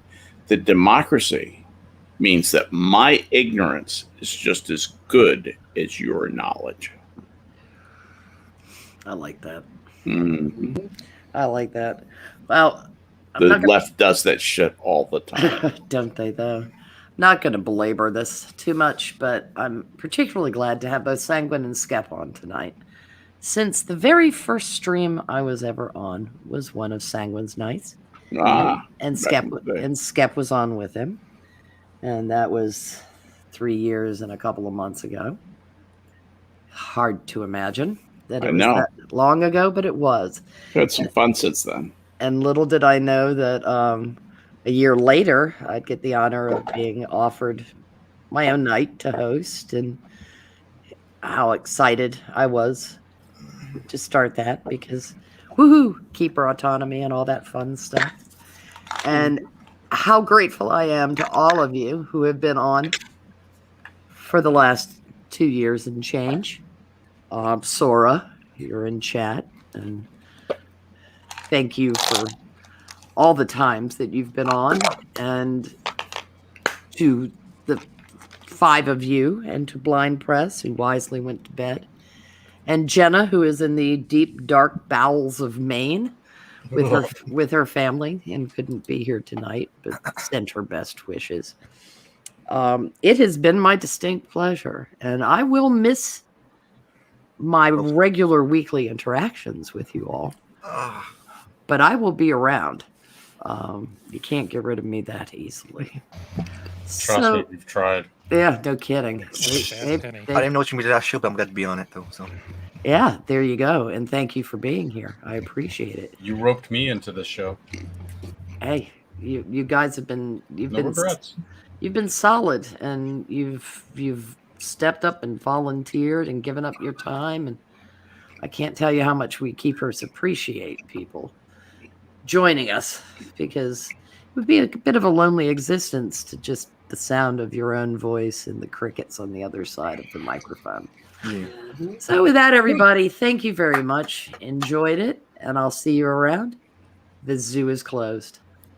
that democracy means that my ignorance is just as good as your knowledge. I like that. Mm-hmm. I like that. Well, the left does that shit all the time. Don't they, though? Not going to belabor this too much, but I'm particularly glad to have both Sanguine and Skep on tonight. Since the very first stream I was ever on was one of Sanguine's nights. And Skep was on with him. And that was 3 years and a couple of months ago. Hard to imagine that it was that long ago, but it was. Had some fun since then. And little did I know that a year later, I'd get the honor of being offered my own night to host, and how excited I was to start that because, woohoo, keeper autonomy and all that fun stuff. And how grateful I am to all of you who have been on for the last 2 years and change. Sora, you're in chat, and thank you for all the times that you've been on, and to the 5 of you, and to Blind Press, who wisely went to bed, and Jenna, who is in the deep, dark bowels of Maine with her family and couldn't be here tonight, but sent her best wishes. It has been my distinct pleasure, and I will miss my regular weekly interactions with you all, but I will be around. You can't get rid of me that easily. Trust me, we've tried. Yeah, no kidding. I didn't know what you did last show, but I'm glad to be on it though. So yeah, there you go. And thank you for being here. I appreciate it. You roped me into this show. Hey, you guys have been regrets. You've been solid, and you've stepped up and volunteered and given up your time, and I can't tell you how much we keepers appreciate people joining us, because it would be a bit of a lonely existence to just the sound of your own voice and the crickets on the other side of the microphone. Yeah. So with that, everybody, thank you very much. Enjoyed it, and I'll see you around. The zoo is closed.